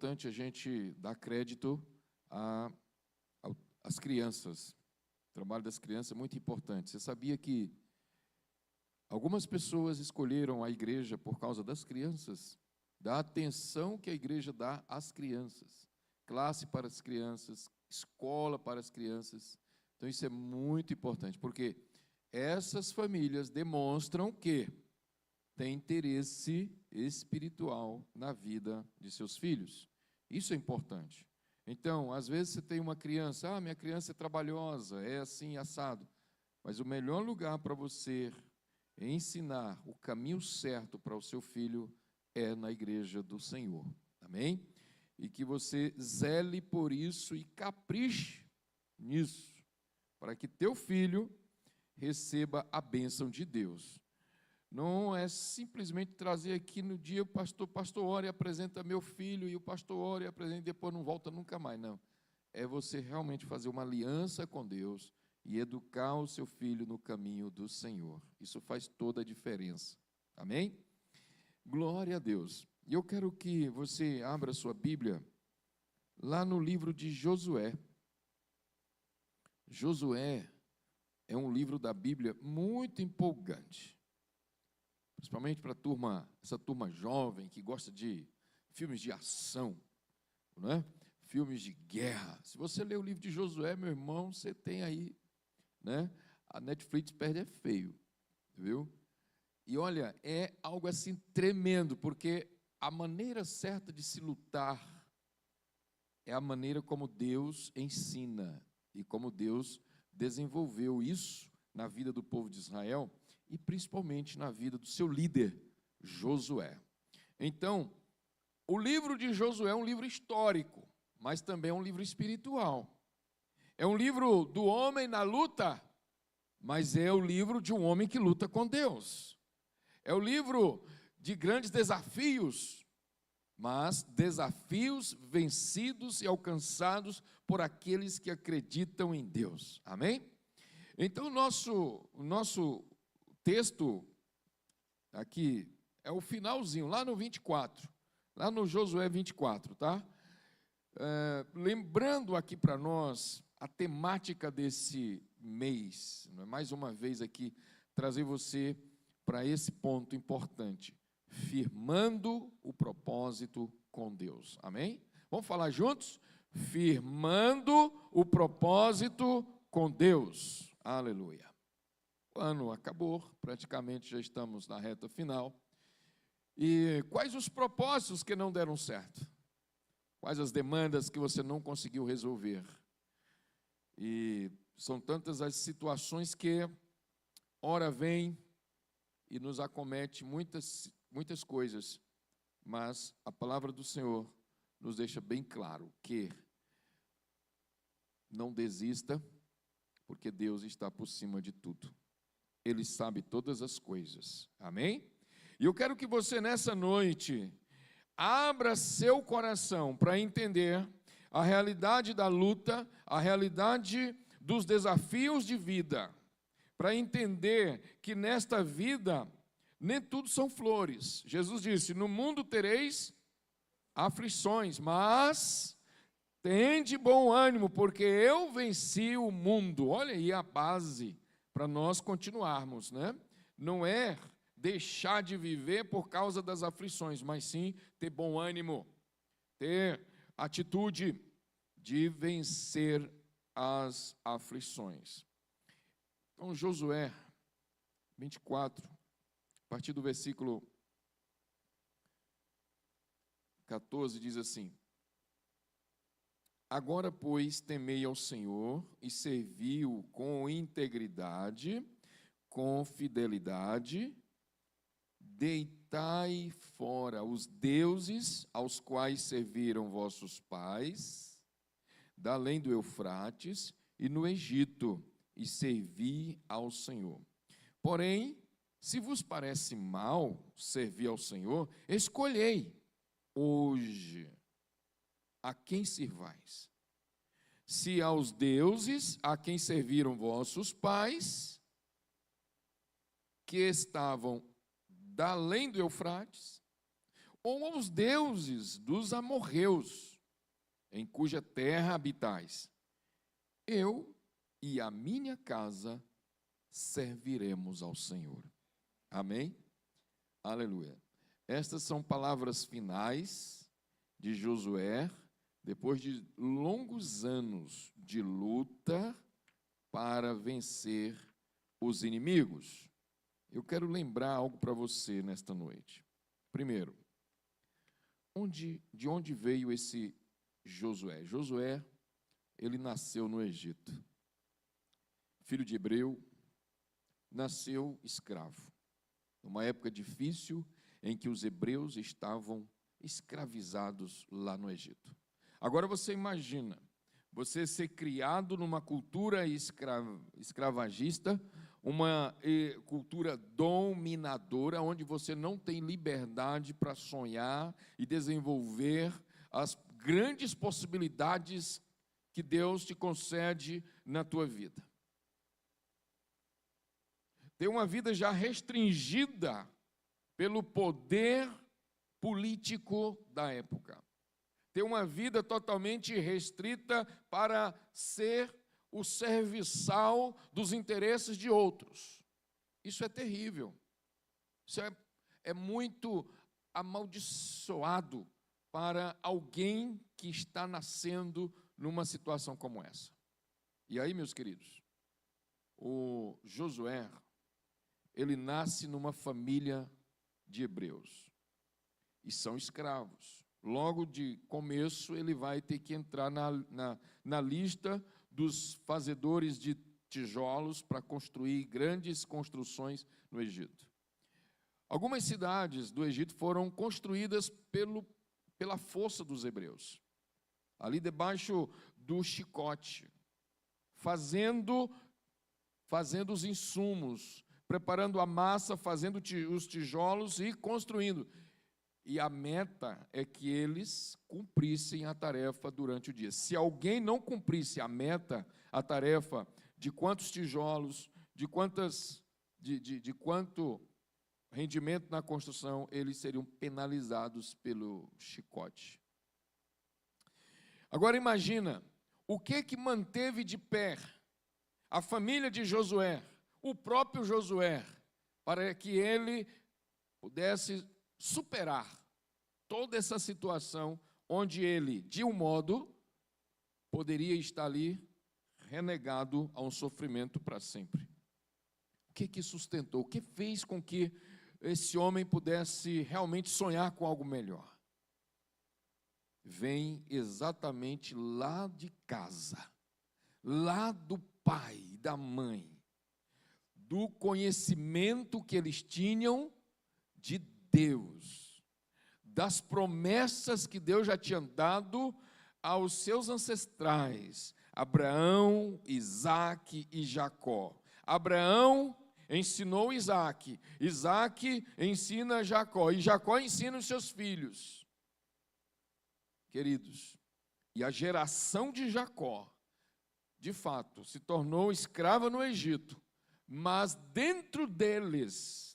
importante a gente dar crédito às crianças. O trabalho das crianças é muito importante. Você sabia que algumas pessoas escolheram a igreja por causa das crianças, da atenção que a igreja dá às crianças, classe para as crianças, escola para as crianças. Então isso é muito importante, porque essas famílias demonstram que têm interesse espiritual na vida de seus filhos. Isso é importante. Então, às vezes você tem uma criança, minha criança é trabalhosa, é assim, assado. Mas o melhor lugar para você ensinar o caminho certo para o seu filho é na igreja do Senhor. Amém? E que você zele por isso e capriche nisso, para que teu filho receba a bênção de Deus. Não é simplesmente trazer aqui no dia o pastor ora e apresenta meu filho, e o pastor ora e apresenta e depois não volta nunca mais, não. É você realmente fazer uma aliança com Deus e educar o seu filho no caminho do Senhor. Isso faz toda a diferença. Amém? Glória a Deus. E eu quero que você abra sua Bíblia lá no livro de Josué. Josué é um livro da Bíblia muito empolgante. Principalmente para essa turma jovem que gosta de filmes de ação, não é? Filmes de guerra. Se você ler o livro de Josué, meu irmão, você tem aí, né? A Netflix perde é feio, viu? E olha, é algo assim tremendo, porque a maneira certa de se lutar é a maneira como Deus ensina e como Deus desenvolveu isso na vida do povo de Israel e principalmente na vida do seu líder, Josué. Então, o livro de Josué é um livro histórico, mas também é um livro espiritual. É um livro do homem na luta, mas é o livro de um homem que luta com Deus. É o livro de grandes desafios, mas desafios vencidos e alcançados por aqueles que acreditam em Deus. Amém? Então, o nosso texto aqui é o finalzinho, lá no 24, lá no Josué 24, tá? Lembrando aqui para nós a temática desse mês, mais uma vez aqui, trazer você para esse ponto importante, firmando o propósito com Deus, amém? Vamos falar juntos? Firmando o propósito com Deus, aleluia. O ano acabou, praticamente já estamos na reta final. E quais os propósitos que não deram certo? Quais as demandas que você não conseguiu resolver? E são tantas as situações que, ora vem e nos acomete muitas coisas, mas a palavra do Senhor nos deixa bem claro que não desista, porque Deus está por cima de tudo. Ele sabe todas as coisas, amém? E eu quero que você nessa noite abra seu coração para entender a realidade da luta, a realidade dos desafios de vida, para entender que nesta vida nem tudo são flores. Jesus disse, no mundo tereis aflições, mas tende bom ânimo, porque eu venci o mundo. Olha aí a base para nós continuarmos, né? Não é deixar de viver por causa das aflições, mas sim ter bom ânimo, ter atitude de vencer as aflições. Então, Josué 24, a partir do versículo 14, diz assim: Agora, pois, temei ao Senhor e servi-o com integridade, com fidelidade, deitai fora os deuses aos quais serviram vossos pais, da além do Eufrates e no Egito, e servi ao Senhor. Porém, se vos parece mal servir ao Senhor, escolhei hoje a quem servais. Se aos deuses a quem serviram vossos pais, que estavam da além do Eufrates, ou aos deuses dos amorreus, em cuja terra habitais. Eu e a minha casa serviremos ao Senhor. Amém? Aleluia. Estas são palavras finais de Josué, depois de longos anos de luta para vencer os inimigos. Eu quero lembrar algo para você nesta noite. Primeiro, de onde veio esse Josué? Josué, ele nasceu no Egito. Filho de hebreu, nasceu escravo. Numa época difícil em que os hebreus estavam escravizados lá no Egito. Agora você imagina, você ser criado numa cultura escravagista, uma cultura dominadora, onde você não tem liberdade para sonhar e desenvolver as grandes possibilidades que Deus te concede na tua vida. Ter uma vida já restringida pelo poder político da época. Ter uma vida totalmente restrita para ser o serviçal dos interesses de outros. Isso é terrível. Isso é muito amaldiçoado para alguém que está nascendo numa situação como essa. E aí, meus queridos, o Josué, ele nasce numa família de hebreus e são escravos. Logo de começo, ele vai ter que entrar na lista dos fazedores de tijolos para construir grandes construções no Egito. Algumas cidades do Egito foram construídas pela força dos hebreus, ali debaixo do chicote, fazendo os insumos, preparando a massa, fazendo os tijolos e construindo. E a meta é que eles cumprissem a tarefa durante o dia. Se alguém não cumprisse a meta, a tarefa de quantos tijolos, de quanto rendimento na construção, eles seriam penalizados pelo chicote. Agora imagina, o que manteve de pé a família de Josué, o próprio Josué, para que ele pudesse superar toda essa situação, onde ele, de um modo, poderia estar ali renegado a um sofrimento para sempre. O que sustentou? O que fez com que esse homem pudesse realmente sonhar com algo melhor? Vem exatamente lá de casa, lá do pai e da mãe, do conhecimento que eles tinham de Deus, das promessas que Deus já tinha dado aos seus ancestrais, Abraão, Isaque e Jacó. Abraão ensinou Isaque, Isaque ensina Jacó, e Jacó ensina os seus filhos. Queridos, e a geração de Jacó, de fato, se tornou escrava no Egito, mas dentro deles,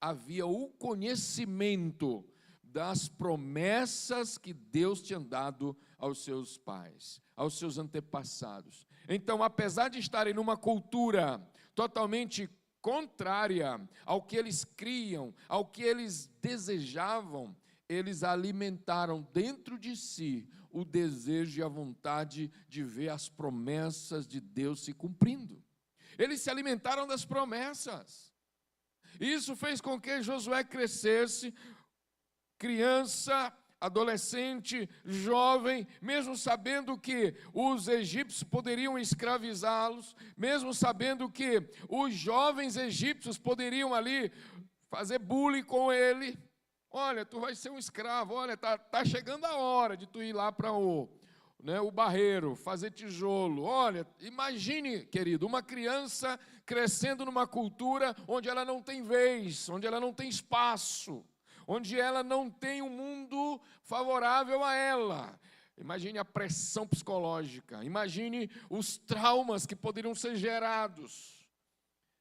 havia o conhecimento das promessas que Deus tinha dado aos seus pais, aos seus antepassados. Então, apesar de estarem numa cultura totalmente contrária ao que eles criam, ao que eles desejavam, eles alimentaram dentro de si o desejo e a vontade de ver as promessas de Deus se cumprindo. Eles se alimentaram das promessas. Isso fez com que Josué crescesse, criança, adolescente, jovem, mesmo sabendo que os egípcios poderiam escravizá-los, mesmo sabendo que os jovens egípcios poderiam ali fazer bullying com ele. Olha, tu vai ser um escravo, olha, tá chegando a hora de tu ir lá para o barreiro, fazer tijolo. Olha, imagine, querido, uma criança crescendo numa cultura onde ela não tem vez, onde ela não tem espaço, onde ela não tem um mundo favorável a ela. Imagine a pressão psicológica, imagine os traumas que poderiam ser gerados.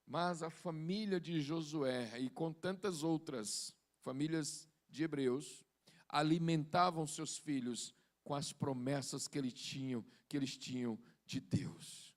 Mas a família de Josué, e com tantas outras famílias de Hebreus alimentavam seus filhos com as promessas que eles tinham de Deus.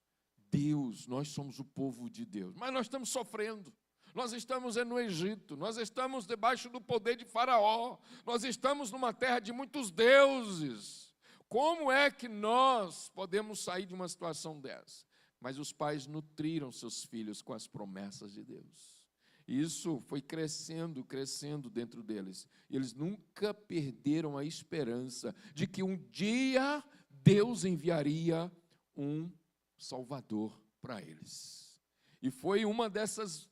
Deus, nós somos o povo de Deus, mas nós estamos sofrendo. Nós estamos no Egito, nós estamos debaixo do poder de Faraó, nós estamos numa terra de muitos deuses. Como é que nós podemos sair de uma situação dessa? Mas os pais nutriram seus filhos com as promessas de Deus. Isso foi crescendo, crescendo dentro deles. E eles nunca perderam a esperança de que um dia Deus enviaria um Salvador para eles. E foi uma dessas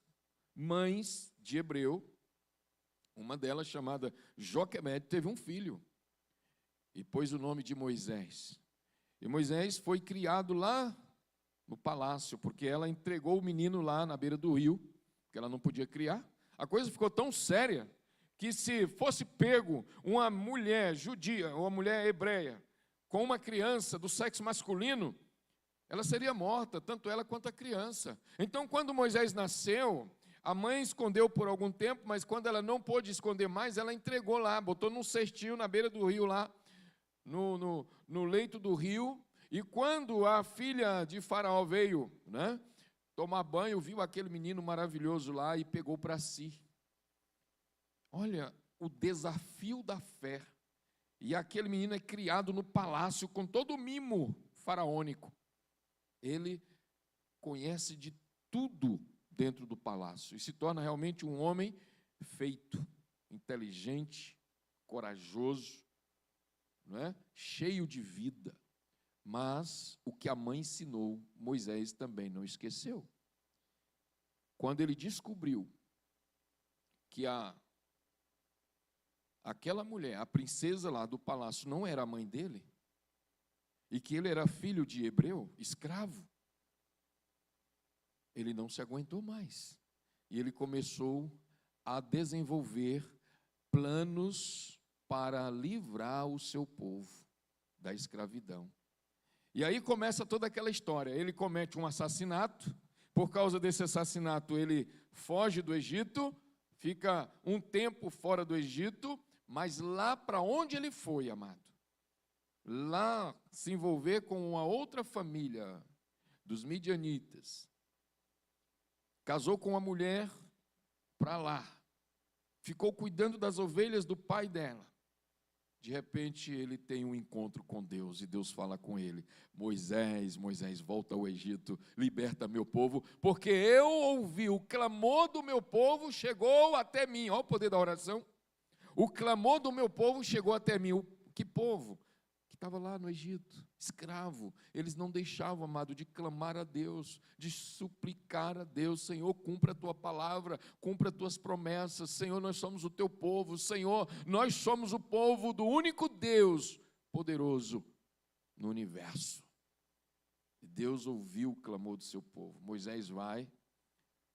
mães de Hebreu, uma delas chamada Joquebede, teve um filho e pôs o nome de Moisés. E Moisés foi criado lá no palácio, porque ela entregou o menino lá na beira do rio, que ela não podia criar. A coisa ficou tão séria que se fosse pego uma mulher judia ou uma mulher hebreia com uma criança do sexo masculino, ela seria morta, tanto ela quanto a criança. Então, quando Moisés nasceu, a mãe escondeu por algum tempo, mas quando ela não pôde esconder mais, ela entregou lá, botou num cestinho na beira do rio lá, no leito do rio. E quando a filha de Faraó veio, tomar banho, viu aquele menino maravilhoso lá e pegou para si. Olha, o desafio da fé. E aquele menino é criado no palácio com todo o mimo faraônico. Ele conhece de tudo dentro do palácio e se torna realmente um homem feito, inteligente, corajoso, cheio de vida. Mas o que a mãe ensinou, Moisés também não esqueceu. Quando ele descobriu que aquela mulher, a princesa lá do palácio, não era a mãe dele, e que ele era filho de hebreu, escravo, ele não se aguentou mais. E ele começou a desenvolver planos para livrar o seu povo da escravidão. E aí começa toda aquela história. Ele comete um assassinato. Por causa desse assassinato, ele foge do Egito, fica um tempo fora do Egito, mas lá para onde ele foi, amado? Lá se envolver com uma outra família dos midianitas. Casou com uma mulher para lá. Ficou cuidando das ovelhas do pai dela. De repente, ele tem um encontro com Deus, e Deus fala com ele: Moisés, Moisés, volta ao Egito, liberta meu povo, porque eu ouvi o clamor do meu povo, chegou até mim. Olha o poder da oração. O clamor do meu povo chegou até mim. Que povo? Que estava lá no Egito, escravo. Eles não deixavam, amado, de clamar a Deus, de suplicar a Deus: Senhor, cumpra a tua palavra, cumpra as tuas promessas. Senhor, nós somos o teu povo. Senhor, nós somos o povo do único Deus poderoso no universo. E Deus ouviu o clamor do seu povo. Moisés vai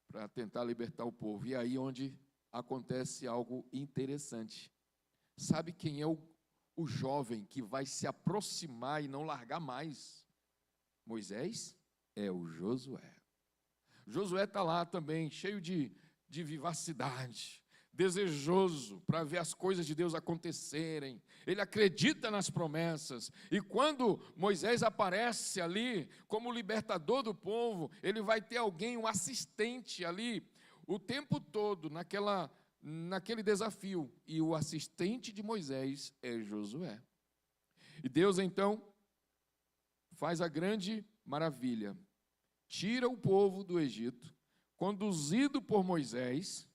para tentar libertar o povo. E aí onde acontece algo interessante. Sabe quem é o jovem que vai se aproximar e não largar mais? Moisés? É o Josué. Josué está lá também, cheio de vivacidade, desejoso para ver as coisas de Deus acontecerem. Ele acredita nas promessas. E quando Moisés aparece ali como libertador do povo, ele vai ter alguém, um assistente ali, o tempo todo naquele desafio. E o assistente de Moisés é Josué. E Deus então faz a grande maravilha. Tira o povo do Egito, conduzido por Moisés.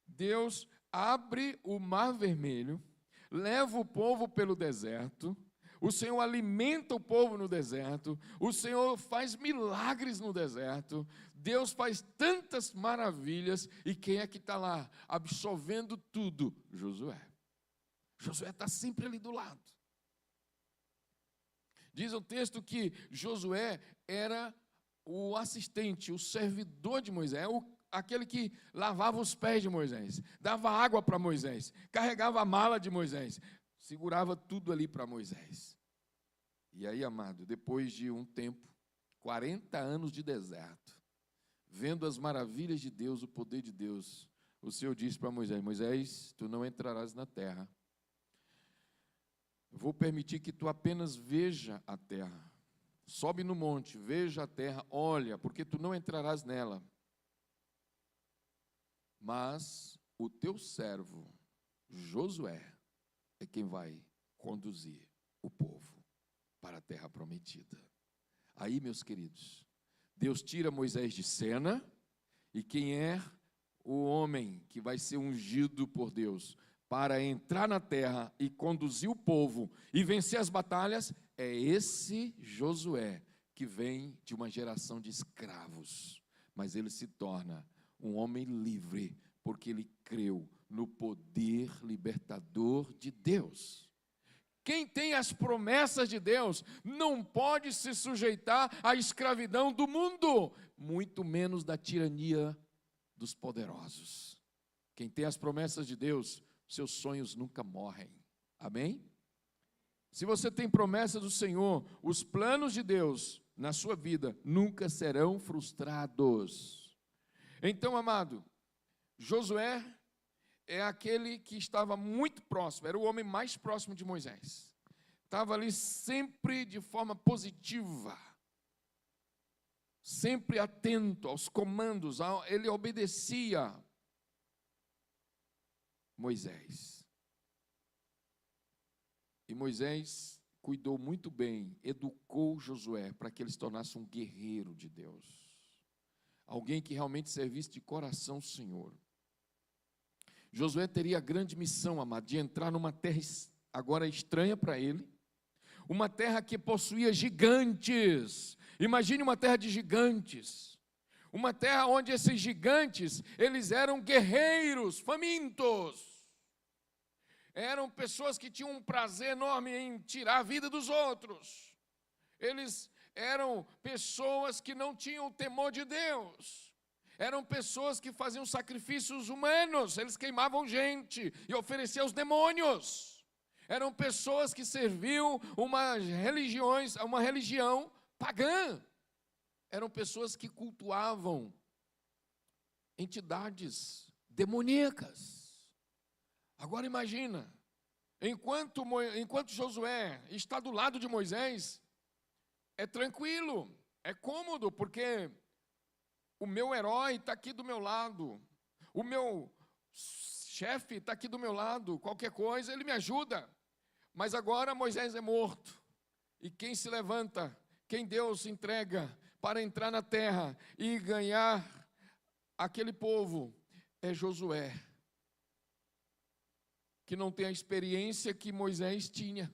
Deus abre o Mar Vermelho, leva o povo pelo deserto. O Senhor alimenta o povo no deserto. O Senhor faz milagres no deserto. Deus faz tantas maravilhas. E quem é que está lá absorvendo tudo? Josué. Josué está sempre ali do lado. Diz o texto que Josué era o assistente, o servidor de Moisés, aquele que lavava os pés de Moisés, dava água para Moisés, carregava a mala de Moisés, segurava tudo ali para Moisés. E aí, amado, depois de um tempo, 40 anos de deserto, vendo as maravilhas de Deus, o poder de Deus, o Senhor disse para Moisés: Moisés, tu não entrarás na terra. Vou permitir que tu apenas veja a terra. Sobe no monte, veja a terra, olha, porque tu não entrarás nela. Mas o teu servo, Josué, é quem vai conduzir o povo para a terra prometida. Aí, meus queridos, Deus tira Moisés de cena, e quem é o homem que vai ser ungido por Deus para entrar na terra e conduzir o povo e vencer as batalhas, é esse Josué, que vem de uma geração de escravos, mas ele se torna um homem livre, porque ele creu no poder libertador de Deus. Quem tem as promessas de Deus não pode se sujeitar à escravidão do mundo, muito menos da tirania dos poderosos. Quem tem as promessas de Deus, seus sonhos nunca morrem. Amém? Se você tem promessa do Senhor, os planos de Deus na sua vida nunca serão frustrados. Então, amado, Josué é aquele que estava muito próximo, era o homem mais próximo de Moisés. Estava ali sempre de forma positiva, sempre atento aos comandos, ele obedecia Moisés. E Moisés cuidou muito bem, educou Josué para que ele se tornasse um guerreiro de Deus. Alguém que realmente servisse de coração ao Senhor. Josué teria a grande missão, amado, de entrar numa terra agora estranha para ele, uma terra que possuía gigantes. Imagine uma terra de gigantes, uma terra onde esses gigantes, eles eram guerreiros, famintos, eram pessoas que tinham um prazer enorme em tirar a vida dos outros, eles eram pessoas que não tinham temor de Deus, eram pessoas que faziam sacrifícios humanos, eles queimavam gente e ofereciam aos demônios, eram pessoas que serviam uma religião pagã, eram pessoas que cultuavam entidades demoníacas. Agora imagina, enquanto Josué está do lado de Moisés, é tranquilo, é cômodo, porque o meu herói está aqui do meu lado, o meu chefe está aqui do meu lado, qualquer coisa, ele me ajuda. Mas agora Moisés é morto, e quem se levanta, quem Deus entrega para entrar na terra e ganhar aquele povo, é Josué, que não tem a experiência que Moisés tinha,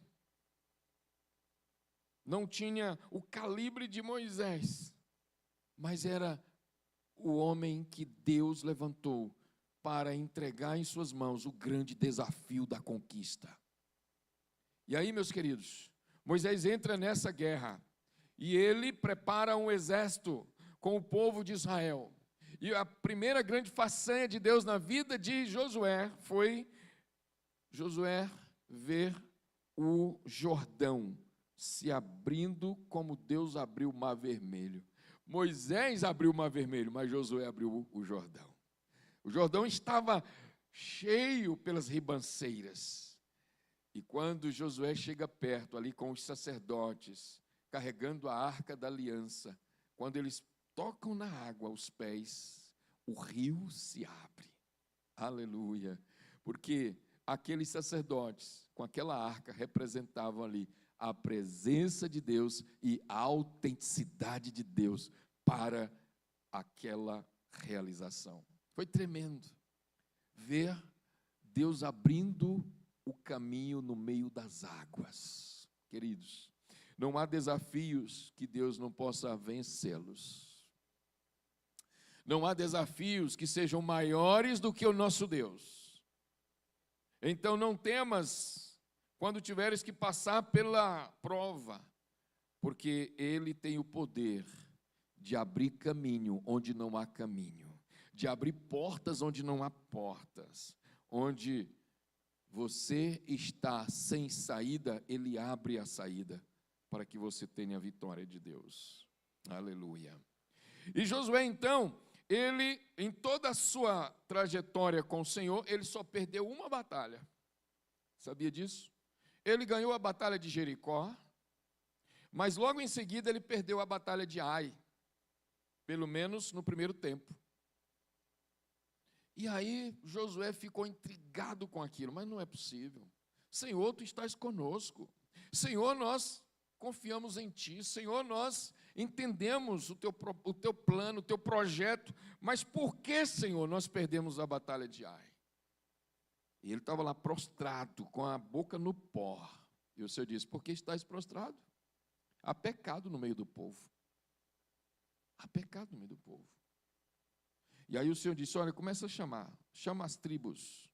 não tinha o calibre de Moisés, mas era o homem que Deus levantou para entregar em suas mãos o grande desafio da conquista. E aí, meus queridos, Moisés entra nessa guerra, e ele prepara um exército com o povo de Israel. E a primeira grande façanha de Deus na vida de Josué foi Josué ver o Jordão se abrindo como Deus abriu o Mar Vermelho. Moisés abriu o Mar Vermelho, mas Josué abriu o Jordão. O Jordão estava cheio pelas ribanceiras. E quando Josué chega perto, ali com os sacerdotes, carregando a arca da aliança, quando eles tocam na água os pés, o rio se abre. Aleluia! Porque aqueles sacerdotes, com aquela arca, representavam ali a presença de Deus e a autenticidade de Deus para aquela realização. Foi tremendo ver Deus abrindo o caminho no meio das águas. Queridos, não há desafios que Deus não possa vencê-los. Não há desafios que sejam maiores do que o nosso Deus. Então não temas quando tiveres que passar pela prova, porque Ele tem o poder de abrir caminho onde não há caminho, de abrir portas onde não há portas, onde você está sem saída, Ele abre a saída para que você tenha a vitória de Deus. Aleluia. E Josué, então, ele, em toda a sua trajetória com o Senhor, ele só perdeu uma batalha. Sabia disso? Ele ganhou a batalha de Jericó, mas logo em seguida ele perdeu a batalha de Ai, pelo menos no primeiro tempo. E aí Josué ficou intrigado com aquilo, mas não é possível. Senhor, tu estás conosco. Senhor, nós confiamos em ti. Senhor, nós entendemos o teu plano, o teu projeto, mas por que, Senhor, nós perdemos a batalha de Ai? E ele estava lá prostrado, com a boca no pó. E o Senhor disse, por que estás prostrado? Há pecado no meio do povo. Há pecado no meio do povo. E aí o Senhor disse, olha, começa a chamar. Chama as tribos,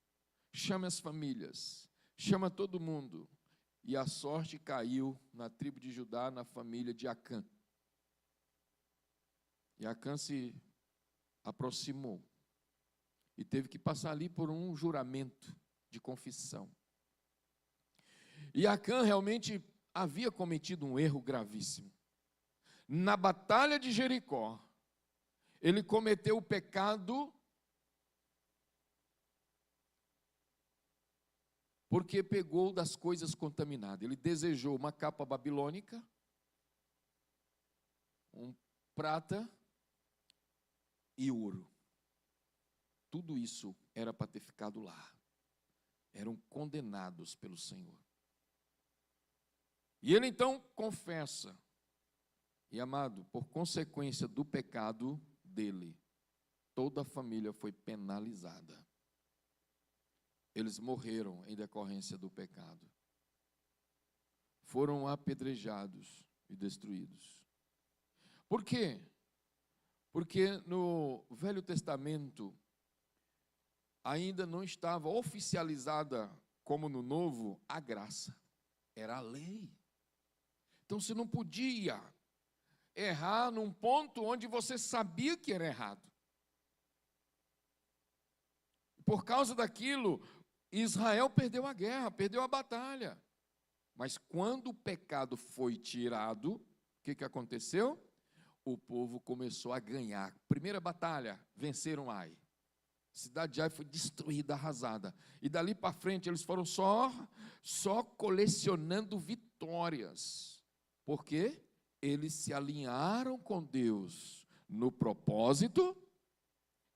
chama as famílias, chama todo mundo. E a sorte caiu na tribo de Judá, na família de Acã. E Acã se aproximou. E teve que passar ali por um juramento de confissão. E Acã realmente havia cometido um erro gravíssimo. Na batalha de Jericó, ele cometeu o pecado porque pegou das coisas contaminadas. Ele desejou uma capa babilônica, um prata e ouro. Tudo isso era para ter ficado lá. Eram condenados pelo Senhor. E ele então confessa. E amado, por consequência do pecado dele, toda a família foi penalizada. Eles morreram em decorrência do pecado. Foram apedrejados e destruídos. Por quê? Porque no Velho Testamento ainda não estava oficializada, como no Novo, a graça. Era a lei. Então você não podia errar num ponto onde você sabia que era errado. Por causa daquilo, Israel perdeu a guerra, perdeu a batalha. Mas quando o pecado foi tirado, o que aconteceu? O povo começou a ganhar. Primeira batalha, venceram Ai. A cidade de Ai foi destruída, arrasada. E dali para frente eles foram só colecionando vitórias. Por quê? Eles se alinharam com Deus no propósito,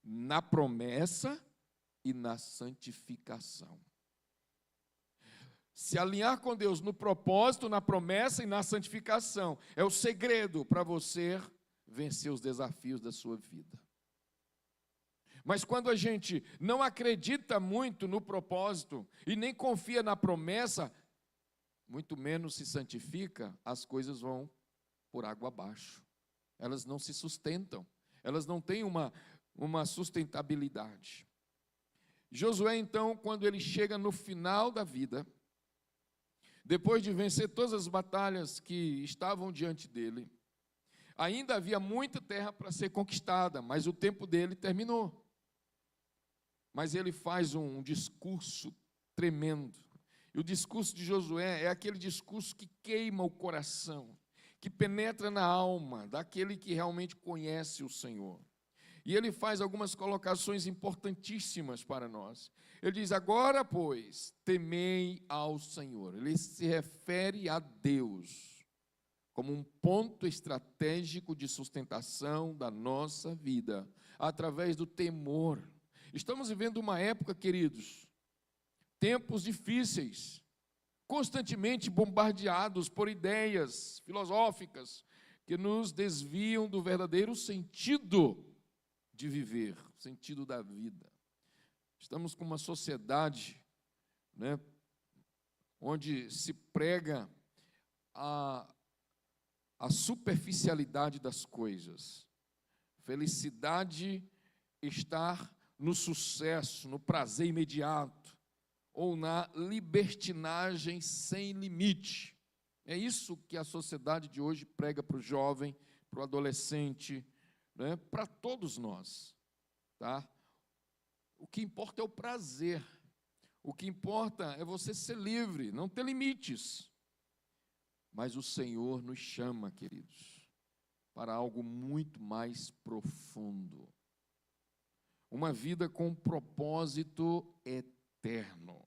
na promessa e na santificação. Se alinhar com Deus no propósito, na promessa e na santificação é o segredo para você vencer os desafios da sua vida. Mas quando a gente não acredita muito no propósito e nem confia na promessa, muito menos se santifica, as coisas vão por água abaixo. Elas não se sustentam, elas não têm uma sustentabilidade. Josué, então, quando ele chega no final da vida, depois de vencer todas as batalhas que estavam diante dele, ainda havia muita terra para ser conquistada, mas o tempo dele terminou. Mas ele faz um discurso tremendo. E o discurso de Josué é aquele discurso que queima o coração, que penetra na alma daquele que realmente conhece o Senhor. E ele faz algumas colocações importantíssimas para nós. Ele diz, agora, pois, temei ao Senhor. Ele se refere a Deus como um ponto estratégico de sustentação da nossa vida, através do temor. Estamos vivendo uma época, queridos, tempos difíceis, constantemente bombardeados por ideias filosóficas que nos desviam do verdadeiro sentido de viver, sentido da vida. Estamos com uma sociedade, onde se prega a superficialidade das coisas. Felicidade está no sucesso, no prazer imediato, ou na libertinagem sem limite. É isso que a sociedade de hoje prega para o jovem, para o adolescente, para todos nós, tá? O que importa é o prazer, o que importa é você ser livre, não ter limites. Mas o Senhor nos chama, queridos, para algo muito mais profundo. uma vida com propósito eterno.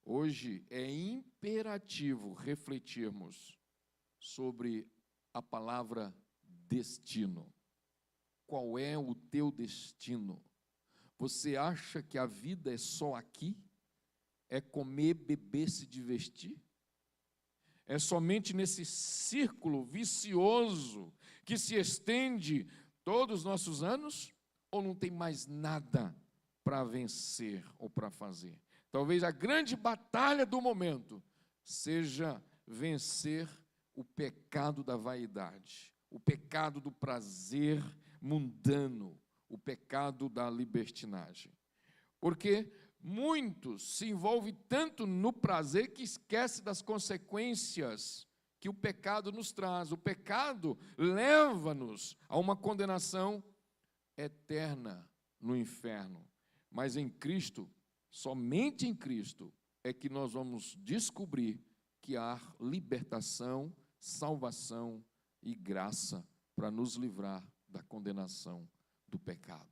Hoje é imperativo refletirmos sobre a palavra destino. Qual é o teu destino? Você acha que a vida é só aqui? É comer, beber, se divertir? É somente nesse círculo vicioso que se estende todos os nossos anos? Ou não tem mais nada para vencer ou para fazer? Talvez a grande batalha do momento seja vencer o pecado da vaidade, o pecado do prazer mundano, o pecado da libertinagem. Porque muitos se envolvem tanto no prazer que esquece das consequências que o pecado nos traz. O pecado leva-nos a uma condenação eterna no inferno. Mas em Cristo, somente em Cristo, é que nós vamos descobrir que há libertação, salvação e graça para nos livrar da condenação do pecado.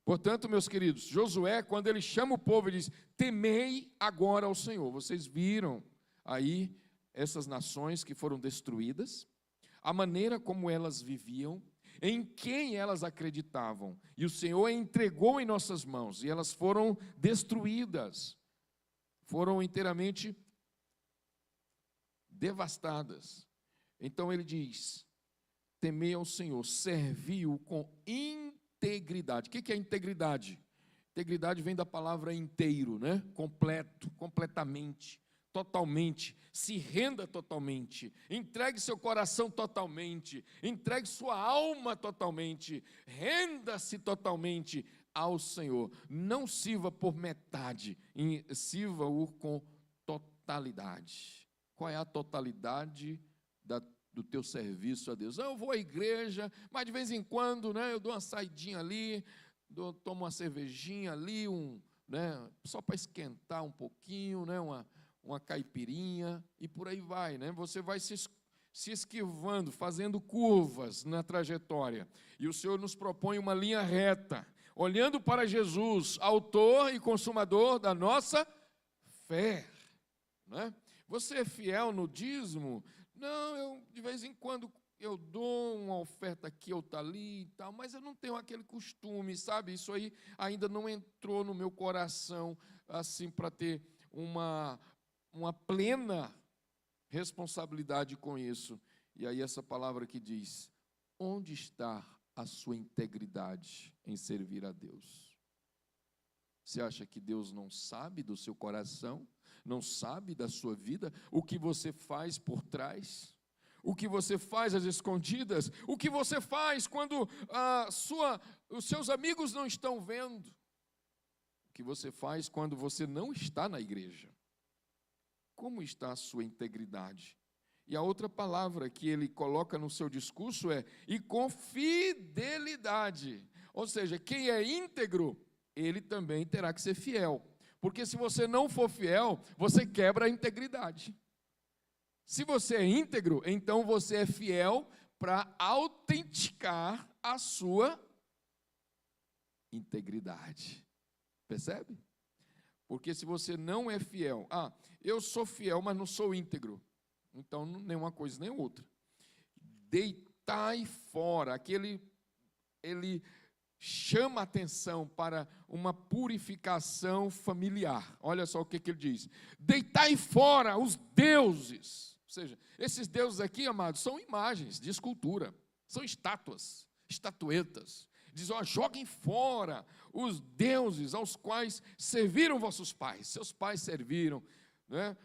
Portanto, meus queridos, Josué, quando ele chama o povo, ele diz: temei agora ao Senhor. Vocês viram aí essas nações que foram destruídas, a maneira como elas viviam, em quem elas acreditavam, e o Senhor entregou em nossas mãos, e elas foram destruídas, foram inteiramente devastadas. Então ele diz: temei ao Senhor, servi-o com integridade. O que é integridade? Integridade vem da palavra inteiro, né? Completo, completamente, totalmente. Se renda totalmente, entregue seu coração totalmente, entregue sua alma totalmente, renda-se totalmente ao Senhor. Não sirva por metade, sirva-o com totalidade. Qual é a totalidade do teu serviço a Deus? Eu vou à igreja, mas de vez em quando, né, eu dou uma saidinha ali, tomo uma cervejinha ali, né, só para esquentar um pouquinho, né, uma caipirinha, e por aí vai, né? Você vai se esquivando, fazendo curvas na trajetória, e o Senhor nos propõe uma linha reta, olhando para Jesus, autor e consumador da nossa fé, né? Você é fiel no dízimo? Não, de vez em quando eu dou uma oferta aqui ou ali e tal, mas eu não tenho aquele costume, sabe? Isso aí ainda não entrou no meu coração, assim, para ter uma plena responsabilidade com isso. E aí essa palavra que diz: onde está a sua integridade em servir a Deus? Você acha que Deus não sabe do seu coração? Não sabe da sua vida? O que você faz por trás? O que você faz às escondidas? O que você faz quando os seus amigos não estão vendo? O que você faz quando você não está na igreja? Como está a sua integridade? E a outra palavra que ele coloca no seu discurso é: e com fidelidade. Ou seja, quem é íntegro, ele também terá que ser fiel. Porque se você não for fiel, você quebra a integridade. Se você é íntegro, então você é fiel para autenticar a sua integridade. Percebe? Porque se você não é fiel, eu sou fiel, mas não sou íntegro, então nem uma coisa nem outra. Deitai fora, aqui ele chama a atenção para uma purificação familiar. Olha só o que ele diz: deitai fora os deuses. Ou seja, esses deuses aqui, amados, são imagens de escultura, são estátuas, estatuetas. Diz: joguem fora os deuses aos quais serviram vossos pais. Seus pais serviram, né,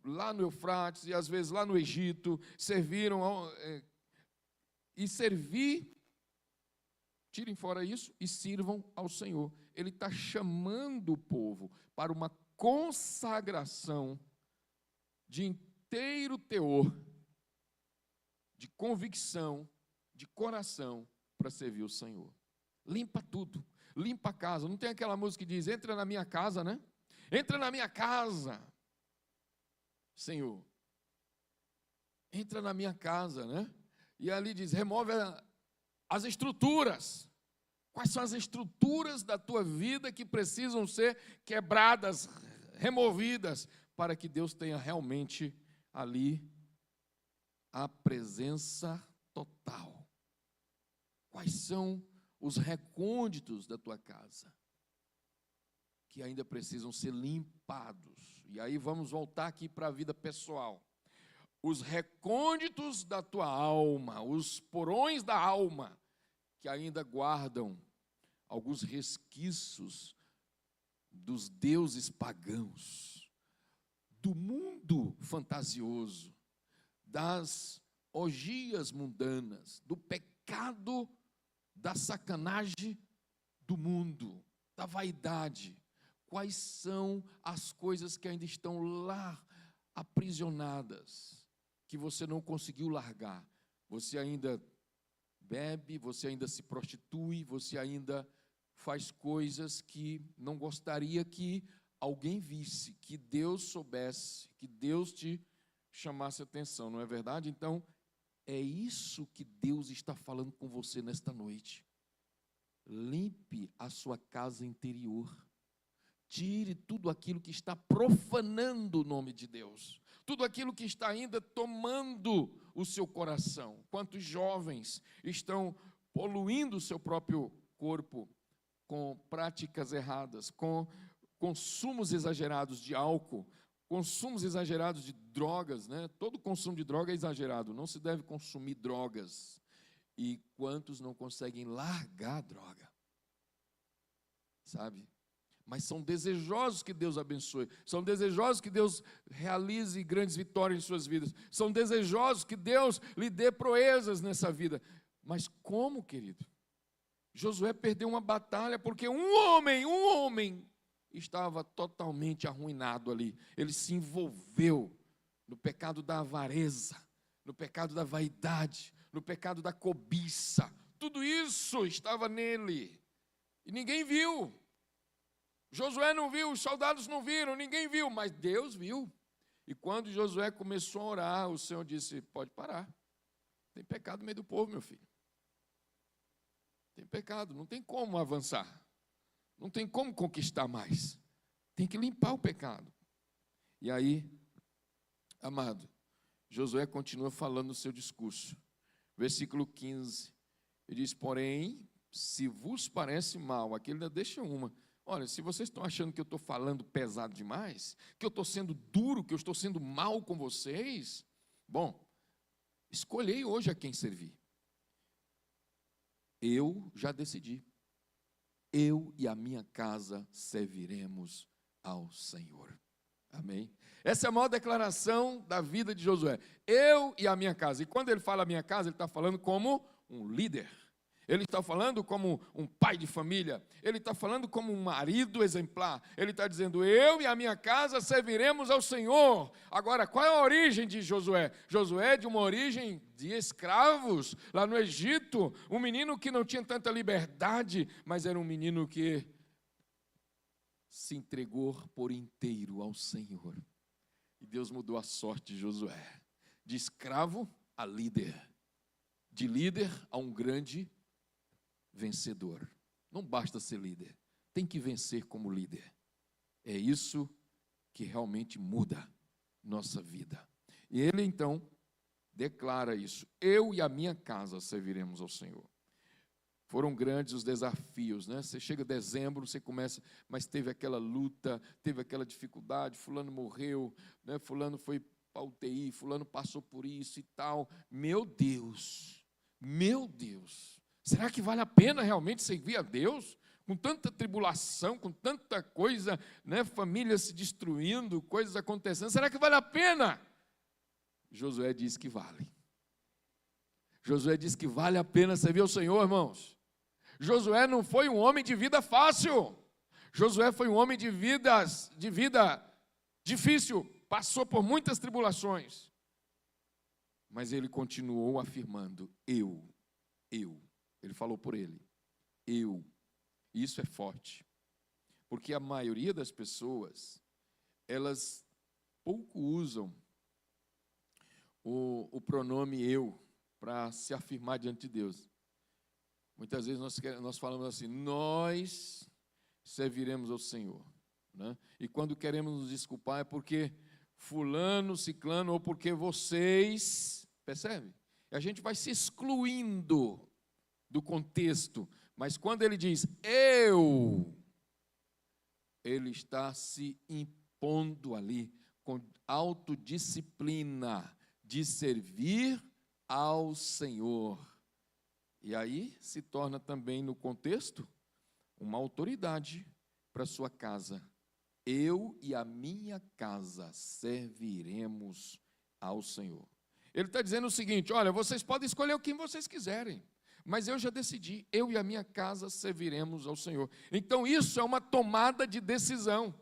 lá no Eufrates e às vezes lá no Egito, serviram e servir. Tirem fora isso e sirvam ao Senhor. Ele está chamando o povo para uma consagração de inteiro teor, de convicção, de coração, para servir o Senhor. Limpa tudo, limpa a casa. Não tem aquela música que diz: entra na minha casa, né? Entra na minha casa, Senhor. Entra na minha casa, né? E ali diz: remove as estruturas, Quais são as estruturas da tua vida que precisam ser quebradas, removidas, para que Deus tenha realmente ali a presença total? Quais são os recônditos da tua casa que ainda precisam ser limpados? E aí vamos voltar aqui para a vida pessoal. Os recônditos da tua alma, os porões da alma, que ainda guardam alguns resquícios dos deuses pagãos, do mundo fantasioso, das orgias mundanas, do pecado, da sacanagem do mundo, da vaidade. Quais são as coisas que ainda estão lá aprisionadas, que você não conseguiu largar? Você ainda bebe, você ainda se prostitui, você ainda faz coisas que não gostaria que alguém visse, que Deus soubesse, que Deus te chamasse atenção, não é verdade? Então, é isso que Deus está falando com você nesta noite. Limpe a sua casa interior. Tire tudo aquilo que está profanando o nome de Deus, tudo aquilo que está ainda tomando o seu coração. Quantos jovens estão poluindo o seu próprio corpo com práticas erradas, com consumos exagerados de álcool, consumos exagerados de drogas, né? Todo consumo de droga é exagerado, não se deve consumir drogas. E quantos não conseguem largar a droga? Sabe? Mas são desejosos que Deus abençoe, são desejosos que Deus realize grandes vitórias em suas vidas, são desejosos que Deus lhe dê proezas nessa vida. Mas como, querido? Josué perdeu uma batalha porque um homem estava totalmente arruinado ali. Ele se envolveu no pecado da avareza, no pecado da vaidade, no pecado da cobiça. Tudo isso estava nele e ninguém viu. Josué não viu, os soldados não viram, ninguém viu, mas Deus viu. E quando Josué começou a orar, o Senhor disse: pode parar, tem pecado no meio do povo, meu filho. Tem pecado, não tem como avançar, não tem como conquistar mais, tem que limpar o pecado. E aí, amado, Josué continua falando no seu discurso, versículo 15, ele diz: porém, se vos parece mal, aqui ele ainda deixa uma: olha, se vocês estão achando que eu estou falando pesado demais, que eu estou sendo duro, que eu estou sendo mal com vocês, bom, escolhei hoje a quem servir. Eu já decidi. Eu e a minha casa serviremos ao Senhor. Amém? Essa é a maior declaração da vida de Josué. Eu e a minha casa. E quando ele fala a minha casa, ele está falando como um líder. Ele está falando como um pai de família. Ele está falando como um marido exemplar. Ele está dizendo: eu e a minha casa serviremos ao Senhor. Agora, qual é a origem de Josué? Josué é de uma origem de escravos, lá no Egito. Um menino que não tinha tanta liberdade, mas era um menino que se entregou por inteiro ao Senhor. E Deus mudou a sorte de Josué. De escravo a líder. De líder a um grande vencedor. Não basta ser líder, tem que vencer como líder. É isso que realmente muda nossa vida. E ele então declara isso: eu e a minha casa serviremos ao Senhor. Foram grandes os desafios, né? Você chega dezembro, você começa, mas teve aquela luta, teve aquela dificuldade, fulano morreu, né? Fulano foi para a UTI, fulano passou por isso e tal. Meu Deus, será que vale a pena realmente servir a Deus? Com tanta tribulação, com tanta coisa, né? Família se destruindo, coisas acontecendo, será que vale a pena? Josué diz que vale. Josué diz que vale a pena servir ao Senhor, irmãos. Josué não foi um homem de vida fácil. Josué foi um homem de vida difícil, passou por muitas tribulações. Mas ele continuou afirmando: eu. Ele falou por ele: eu. Isso é forte. Porque a maioria das pessoas, elas pouco usam o pronome eu para se afirmar diante de Deus. Muitas vezes nós falamos assim, nós serviremos ao Senhor, né? E quando queremos nos desculpar é porque fulano, ciclano, ou porque vocês, percebe? E a gente vai se excluindo do contexto, mas quando ele diz eu, ele está se impondo ali com autodisciplina de servir ao Senhor. E aí se torna também no contexto uma autoridade para a sua casa. Eu e a minha casa serviremos ao Senhor. Ele está dizendo o seguinte, olha, vocês podem escolher o que vocês quiserem, mas eu já decidi, eu e a minha casa serviremos ao Senhor. Então isso é uma tomada de decisão.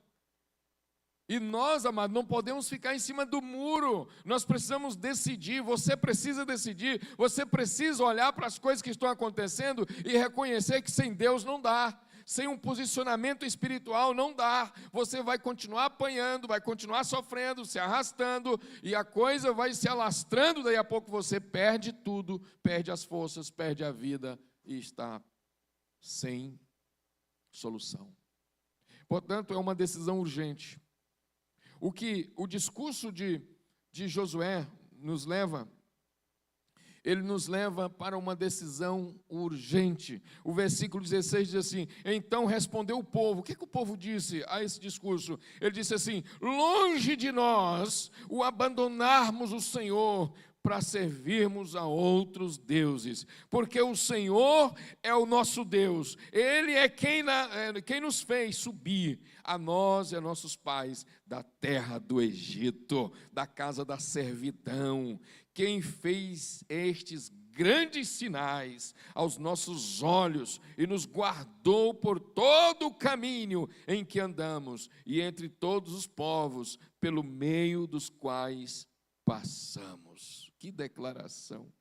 E nós, amados, não podemos ficar em cima do muro, nós precisamos decidir, você precisa decidir, você precisa olhar para as coisas que estão acontecendo e reconhecer que sem Deus não dá, sem um posicionamento espiritual não dá, você vai continuar apanhando, vai continuar sofrendo, se arrastando, e a coisa vai se alastrando, daí a pouco você perde tudo, perde as forças, perde a vida e está sem solução. Portanto, é uma decisão urgente. O que o discurso de Josué nos leva, ele nos leva para uma decisão urgente. O versículo 16 diz assim, então respondeu o povo. O que o povo disse a esse discurso? Ele disse assim, longe de nós o abandonarmos o Senhor para servirmos a outros deuses, porque o Senhor é o nosso Deus, Ele é quem nos fez subir, a nós e a nossos pais, da terra do Egito, da casa da servidão, quem fez estes grandes sinais aos nossos olhos e nos guardou por todo o caminho em que andamos e entre todos os povos, pelo meio dos quais passamos. Que declaração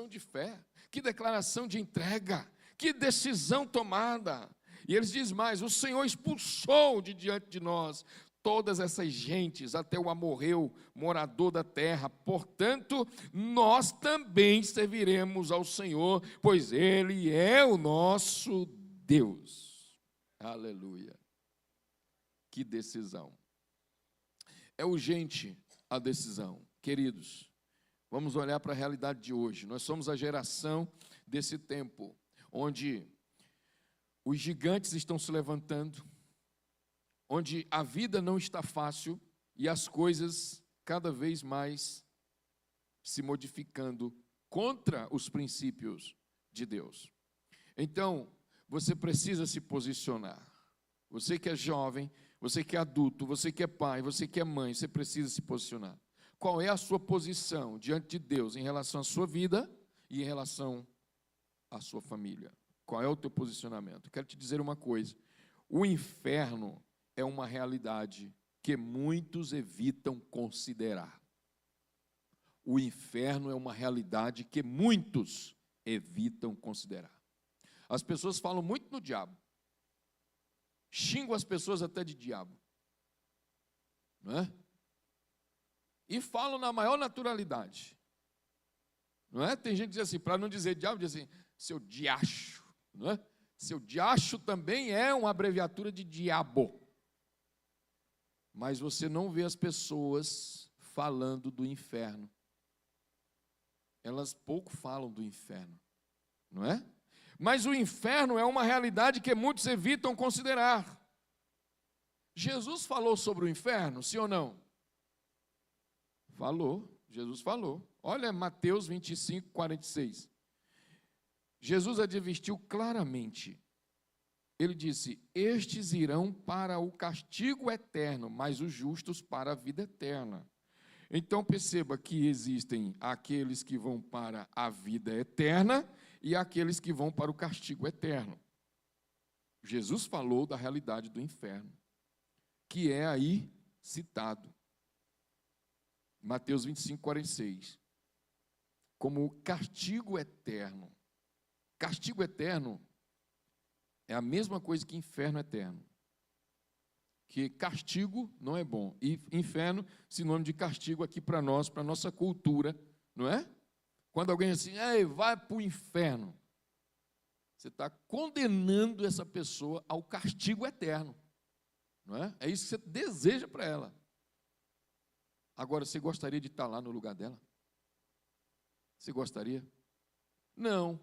de fé, que declaração de entrega, que decisão tomada. E eles dizem mais, o Senhor expulsou de diante de nós todas essas gentes, até o amorreu, morador da terra, portanto, nós também serviremos ao Senhor, pois Ele é o nosso Deus. Aleluia. Que decisão. É urgente a decisão, queridos. Vamos olhar para a realidade de hoje. Nós somos a geração desse tempo, onde os gigantes estão se levantando, onde a vida não está fácil e as coisas cada vez mais se modificando contra os princípios de Deus. Então, você precisa se posicionar. Você que é jovem, você que é adulto, você que é pai, você que é mãe, você precisa se posicionar. Qual é a sua posição diante de Deus em relação à sua vida e em relação à sua família? Qual é o teu posicionamento? Quero te dizer uma coisa, o inferno é uma realidade que muitos evitam considerar. O inferno é uma realidade que muitos evitam considerar. As pessoas falam muito no diabo, xingam as pessoas até de diabo, não é? E falam na maior naturalidade, não é? Tem gente que diz assim, para não dizer diabo, diz assim, seu diacho, não é? Seu diacho também é uma abreviatura de diabo. Mas você não vê as pessoas falando do inferno. Elas pouco falam do inferno, não é? Mas o inferno é uma realidade que muitos evitam considerar. Jesus falou sobre o inferno, sim ou não? Falou, Jesus falou. Olha Mateus 25, 46. Jesus advertiu claramente. Ele disse, estes irão para o castigo eterno, mas os justos para a vida eterna. Então perceba que existem aqueles que vão para a vida eterna e aqueles que vão para o castigo eterno. Jesus falou da realidade do inferno, que é aí citado. Mateus 25, 46. Como castigo eterno. Castigo eterno é a mesma coisa que inferno eterno. Que castigo não é bom. E inferno, sinônimo de castigo aqui para nós, para a nossa cultura, não é? Quando alguém diz assim, ei, vai para o inferno. Você está condenando essa pessoa ao castigo eterno. Não é? É isso que você deseja para ela. Agora, você gostaria de estar lá no lugar dela? Você gostaria? Não,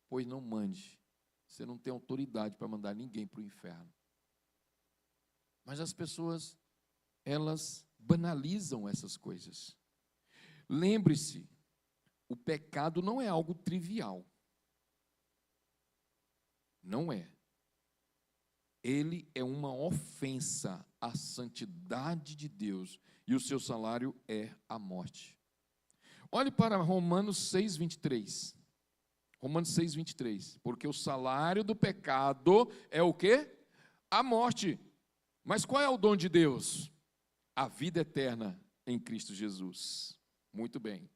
pois não mande. Você não tem autoridade para mandar ninguém para o inferno. Mas as pessoas, elas banalizam essas coisas. Lembre-se, o pecado não é algo trivial. Não é. Ele é uma ofensa à santidade de Deus, e o seu salário é a morte. Olhe para Romanos 6:23. Romanos 6:23. Porque o salário do pecado é o quê? A morte. Mas qual é o dom de Deus? A vida eterna em Cristo Jesus. Muito bem.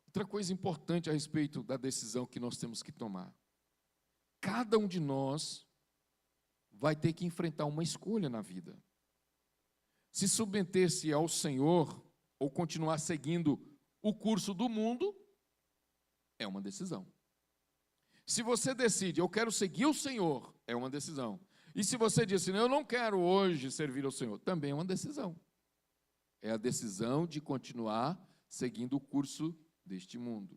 Outra coisa importante a respeito da decisão que nós temos que tomar. Cada um de nós vai ter que enfrentar uma escolha na vida. Se submeter-se ao Senhor ou continuar seguindo o curso do mundo, é uma decisão. Se você decide, eu quero seguir o Senhor, é uma decisão. E se você diz assim, eu não quero hoje servir ao Senhor, também é uma decisão. É a decisão de continuar seguindo o curso deste mundo.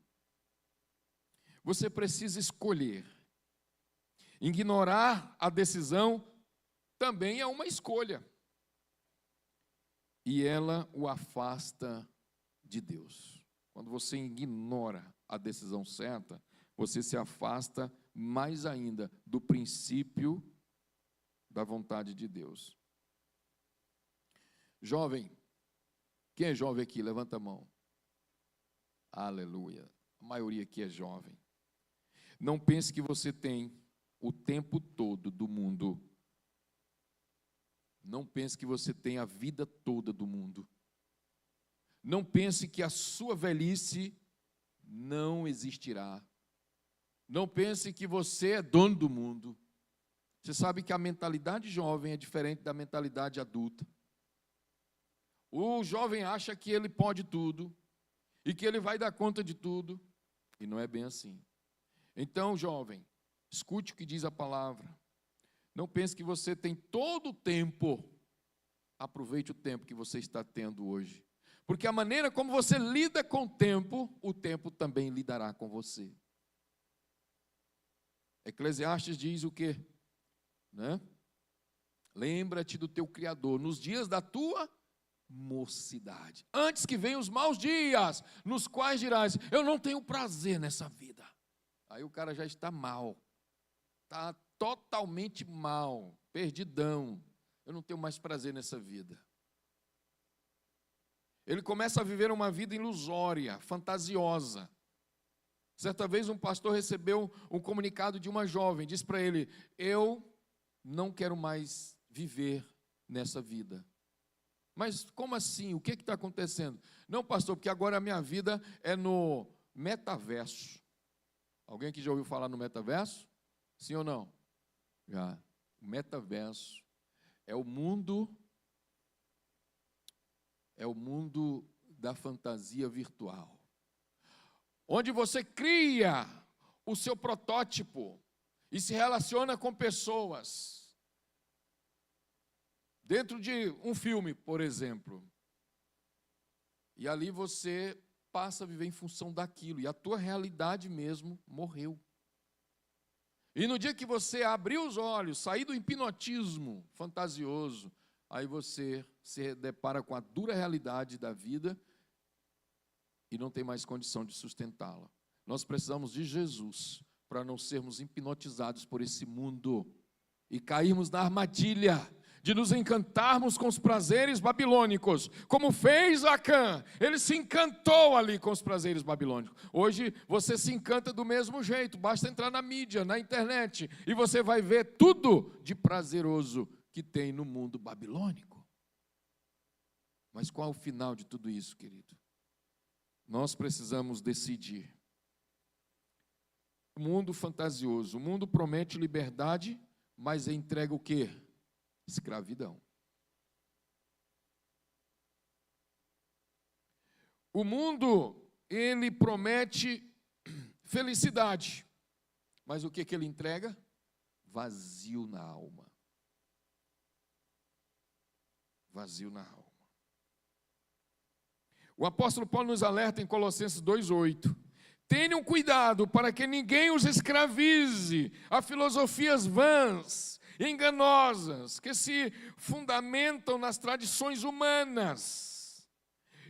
Você precisa escolher. Ignorar a decisão também é uma escolha. E ela o afasta de Deus. Quando você ignora a decisão certa, você se afasta mais ainda do princípio da vontade de Deus. Jovem, quem é jovem aqui? Levanta a mão. Aleluia. A maioria aqui é jovem. Não pense que você tem o tempo todo do mundo. Não pense que você tem a vida toda do mundo. Não pense que a sua velhice não existirá. Não pense que você é dono do mundo. Você sabe que a mentalidade jovem é diferente da mentalidade adulta. O jovem acha que ele pode tudo e que ele vai dar conta de tudo, e não é bem assim. Então, jovem, escute o que diz a palavra. Não pense que você tem todo o tempo. Aproveite o tempo que você está tendo hoje. Porque a maneira como você lida com o tempo também lidará com você. Eclesiastes diz o quê? Né? Lembra-te do teu Criador nos dias da tua mocidade, antes que venham os maus dias, nos quais dirás, eu não tenho prazer nessa vida. Aí o cara já está mal, está totalmente mal, perdidão. Eu não tenho mais prazer nessa vida. Ele começa a viver uma vida ilusória, fantasiosa. Certa vez um pastor recebeu um comunicado de uma jovem, disse para ele, eu não quero mais viver nessa vida. Mas como assim? O que está acontecendo? Não, pastor, porque agora a minha vida é no metaverso. Alguém aqui já ouviu falar no metaverso? Sim ou não? Já. O metaverso é o mundo da fantasia virtual. Onde você cria o seu protótipo e se relaciona com pessoas. Dentro de um filme, por exemplo. E ali você passa a viver em função daquilo. E a tua realidade mesmo morreu. E no dia que você abrir os olhos, sair do hipnotismo fantasioso, aí você se depara com a dura realidade da vida e não tem mais condição de sustentá-la. Nós precisamos de Jesus para não sermos hipnotizados por esse mundo e cairmos na armadilha de nos encantarmos com os prazeres babilônicos, como fez Acã. Ele se encantou ali com os prazeres babilônicos. Hoje você se encanta do mesmo jeito, basta entrar na mídia, na internet, e você vai ver tudo de prazeroso que tem no mundo babilônico. Mas qual é o final de tudo isso, querido? Nós precisamos decidir. O mundo fantasioso, o mundo promete liberdade, mas entrega o quê? Escravidão. O mundo, ele promete felicidade, Mas o que ele entrega? Vazio na alma. Vazio na alma. O apóstolo Paulo nos alerta em Colossenses 2,8. Tenham cuidado para que ninguém os escravize a filosofias vãs, enganosas, que se fundamentam nas tradições humanas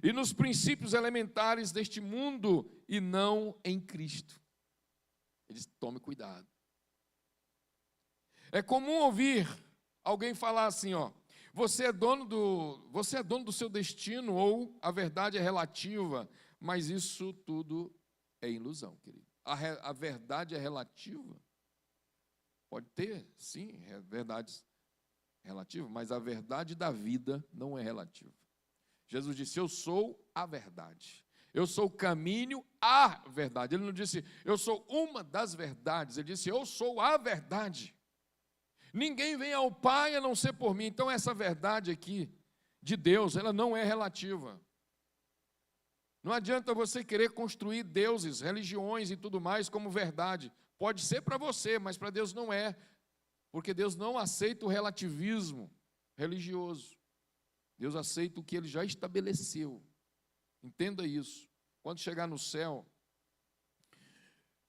e nos princípios elementares deste mundo e não em Cristo. Ele diz, tome cuidado. É comum ouvir alguém falar assim, você é dono do seu destino, ou a verdade é relativa, mas isso tudo é ilusão, querido. A verdade é relativa. Pode ter, sim, verdades relativas, mas a verdade da vida não é relativa. Jesus disse, eu sou a verdade. Eu sou o caminho, a verdade. Ele não disse, eu sou uma das verdades. Ele disse, eu sou a verdade. Ninguém vem ao Pai a não ser por mim. Então essa verdade aqui, de Deus, ela não é relativa. Não adianta você querer construir deuses, religiões e tudo mais como verdade. Pode ser para você, mas para Deus não é. Porque Deus não aceita o relativismo religioso. Deus aceita o que Ele já estabeleceu. Entenda isso. Quando chegar no céu,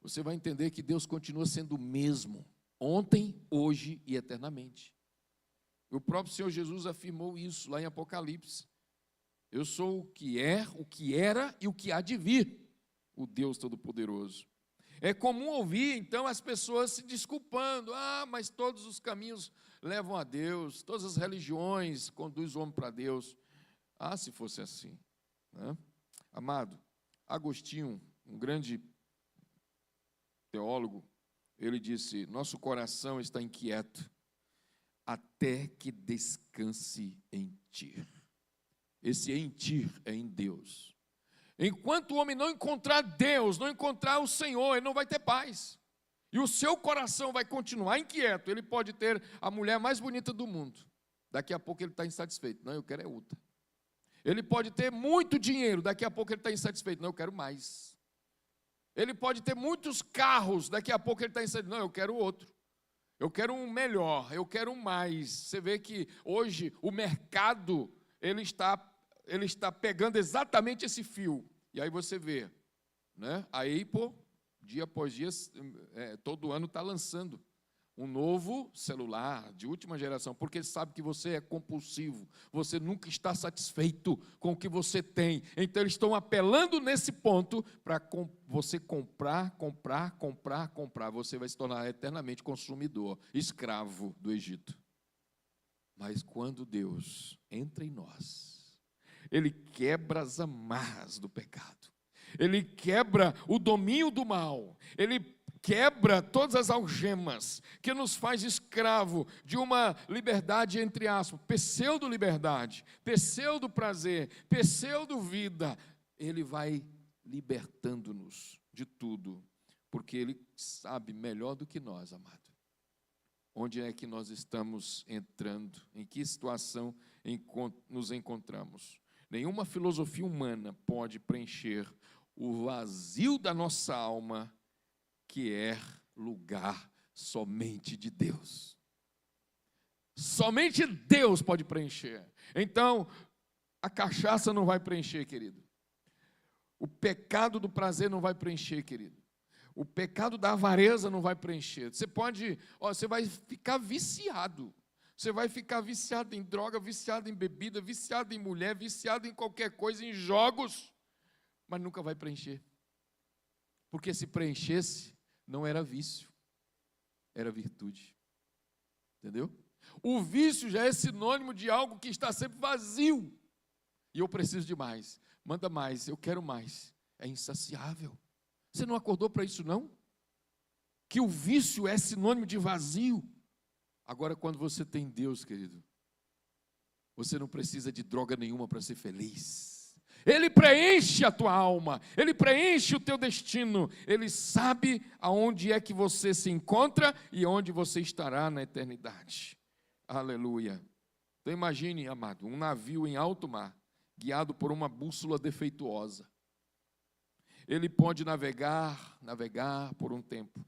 você vai entender que Deus continua sendo o mesmo, ontem, hoje e eternamente. O próprio Senhor Jesus afirmou isso lá em Apocalipse. Eu sou o que é, o que era e o que há de vir, o Deus Todo-Poderoso. É comum ouvir, então, as pessoas se desculpando. Mas todos os caminhos levam a Deus, todas as religiões conduzem o homem para Deus. Se fosse assim, né? Amado, Agostinho, um grande teólogo, ele disse, nosso coração está inquieto até que descanse em ti. Esse em ti é em Deus. Enquanto o homem não encontrar Deus, não encontrar o Senhor, ele não vai ter paz. E o seu coração vai continuar inquieto. Ele pode ter a mulher mais bonita do mundo. Daqui a pouco ele está insatisfeito. Não, eu quero é outra. Ele pode ter muito dinheiro. Daqui a pouco ele está insatisfeito. Não, eu quero mais. Ele pode ter muitos carros. Daqui a pouco ele está insatisfeito. Não, eu quero outro. Eu quero um melhor. Eu quero um mais. Você vê que hoje o mercado, ele está pegando exatamente esse fio. E aí você vê, né? A Apple, dia após dia, todo ano está lançando um novo celular de última geração, porque ele sabe que você é compulsivo, você nunca está satisfeito com o que você tem. Então eles estão apelando nesse ponto para você comprar. Você vai se tornar eternamente consumidor, escravo do Egito. Mas quando Deus entra em nós, Ele quebra as amarras do pecado. Ele quebra o domínio do mal. Ele quebra todas as algemas que nos faz escravo de uma liberdade, entre aspas, pseudo-liberdade, pseudo-prazer, pseudo-vida. Ele vai libertando-nos de tudo, porque Ele sabe melhor do que nós, amado, onde é que nós estamos entrando, em que situação nos encontramos. Nenhuma filosofia humana pode preencher o vazio da nossa alma, que é lugar somente de Deus. Somente Deus pode preencher. Então, a cachaça não vai preencher, querido. O pecado do prazer não vai preencher, querido. O pecado da avareza não vai preencher. Você vai ficar viciado. Você vai ficar viciado em droga, viciado em bebida, viciado em mulher, viciado em qualquer coisa, em jogos, mas nunca vai preencher. Porque se preenchesse, não era vício, era virtude. Entendeu? O vício já é sinônimo de algo que está sempre vazio. E eu preciso de mais. Manda mais, eu quero mais. É insaciável. Você não acordou para isso, não? Que o vício é sinônimo de vazio. Agora, quando você tem Deus, querido, você não precisa de droga nenhuma para ser feliz. Ele preenche a tua alma, Ele preenche o teu destino. Ele sabe aonde é que você se encontra e onde você estará na eternidade. Aleluia. Então imagine, amado, um navio em alto mar, guiado por uma bússola defeituosa. Ele pode navegar por um tempo.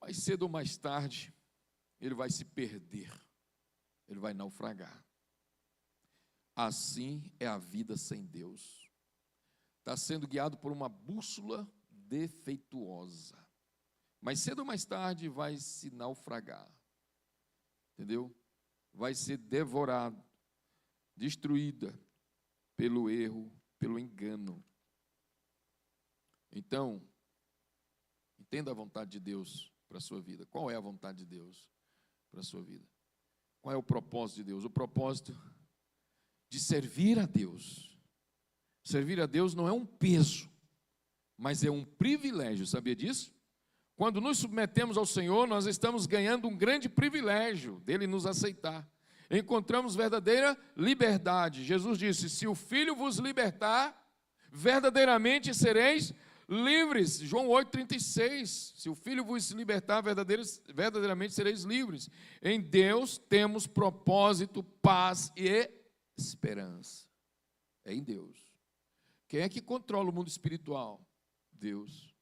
mais cedo ou mais tarde, ele vai se perder, ele vai naufragar. Assim é a vida sem Deus. Está sendo guiado por uma bússola defeituosa. Mais cedo ou mais tarde vai se naufragar. Entendeu? Vai ser devorado, destruída pelo erro, pelo engano. Então, entenda a vontade de Deus para a sua vida. Qual é a vontade de Deus para a sua vida? Qual é o propósito de Deus? O propósito de servir a Deus. Servir a Deus não é um peso, mas é um privilégio, sabia disso? Quando nos submetemos ao Senhor, nós estamos ganhando um grande privilégio dele nos aceitar. Encontramos verdadeira liberdade. Jesus disse: se o Filho vos libertar, verdadeiramente sereis livres. João 8,36. Se o Filho vos libertar, verdadeiramente sereis livres. Em Deus temos propósito, paz e esperança. É em Deus. Quem é que controla o mundo espiritual? Deus.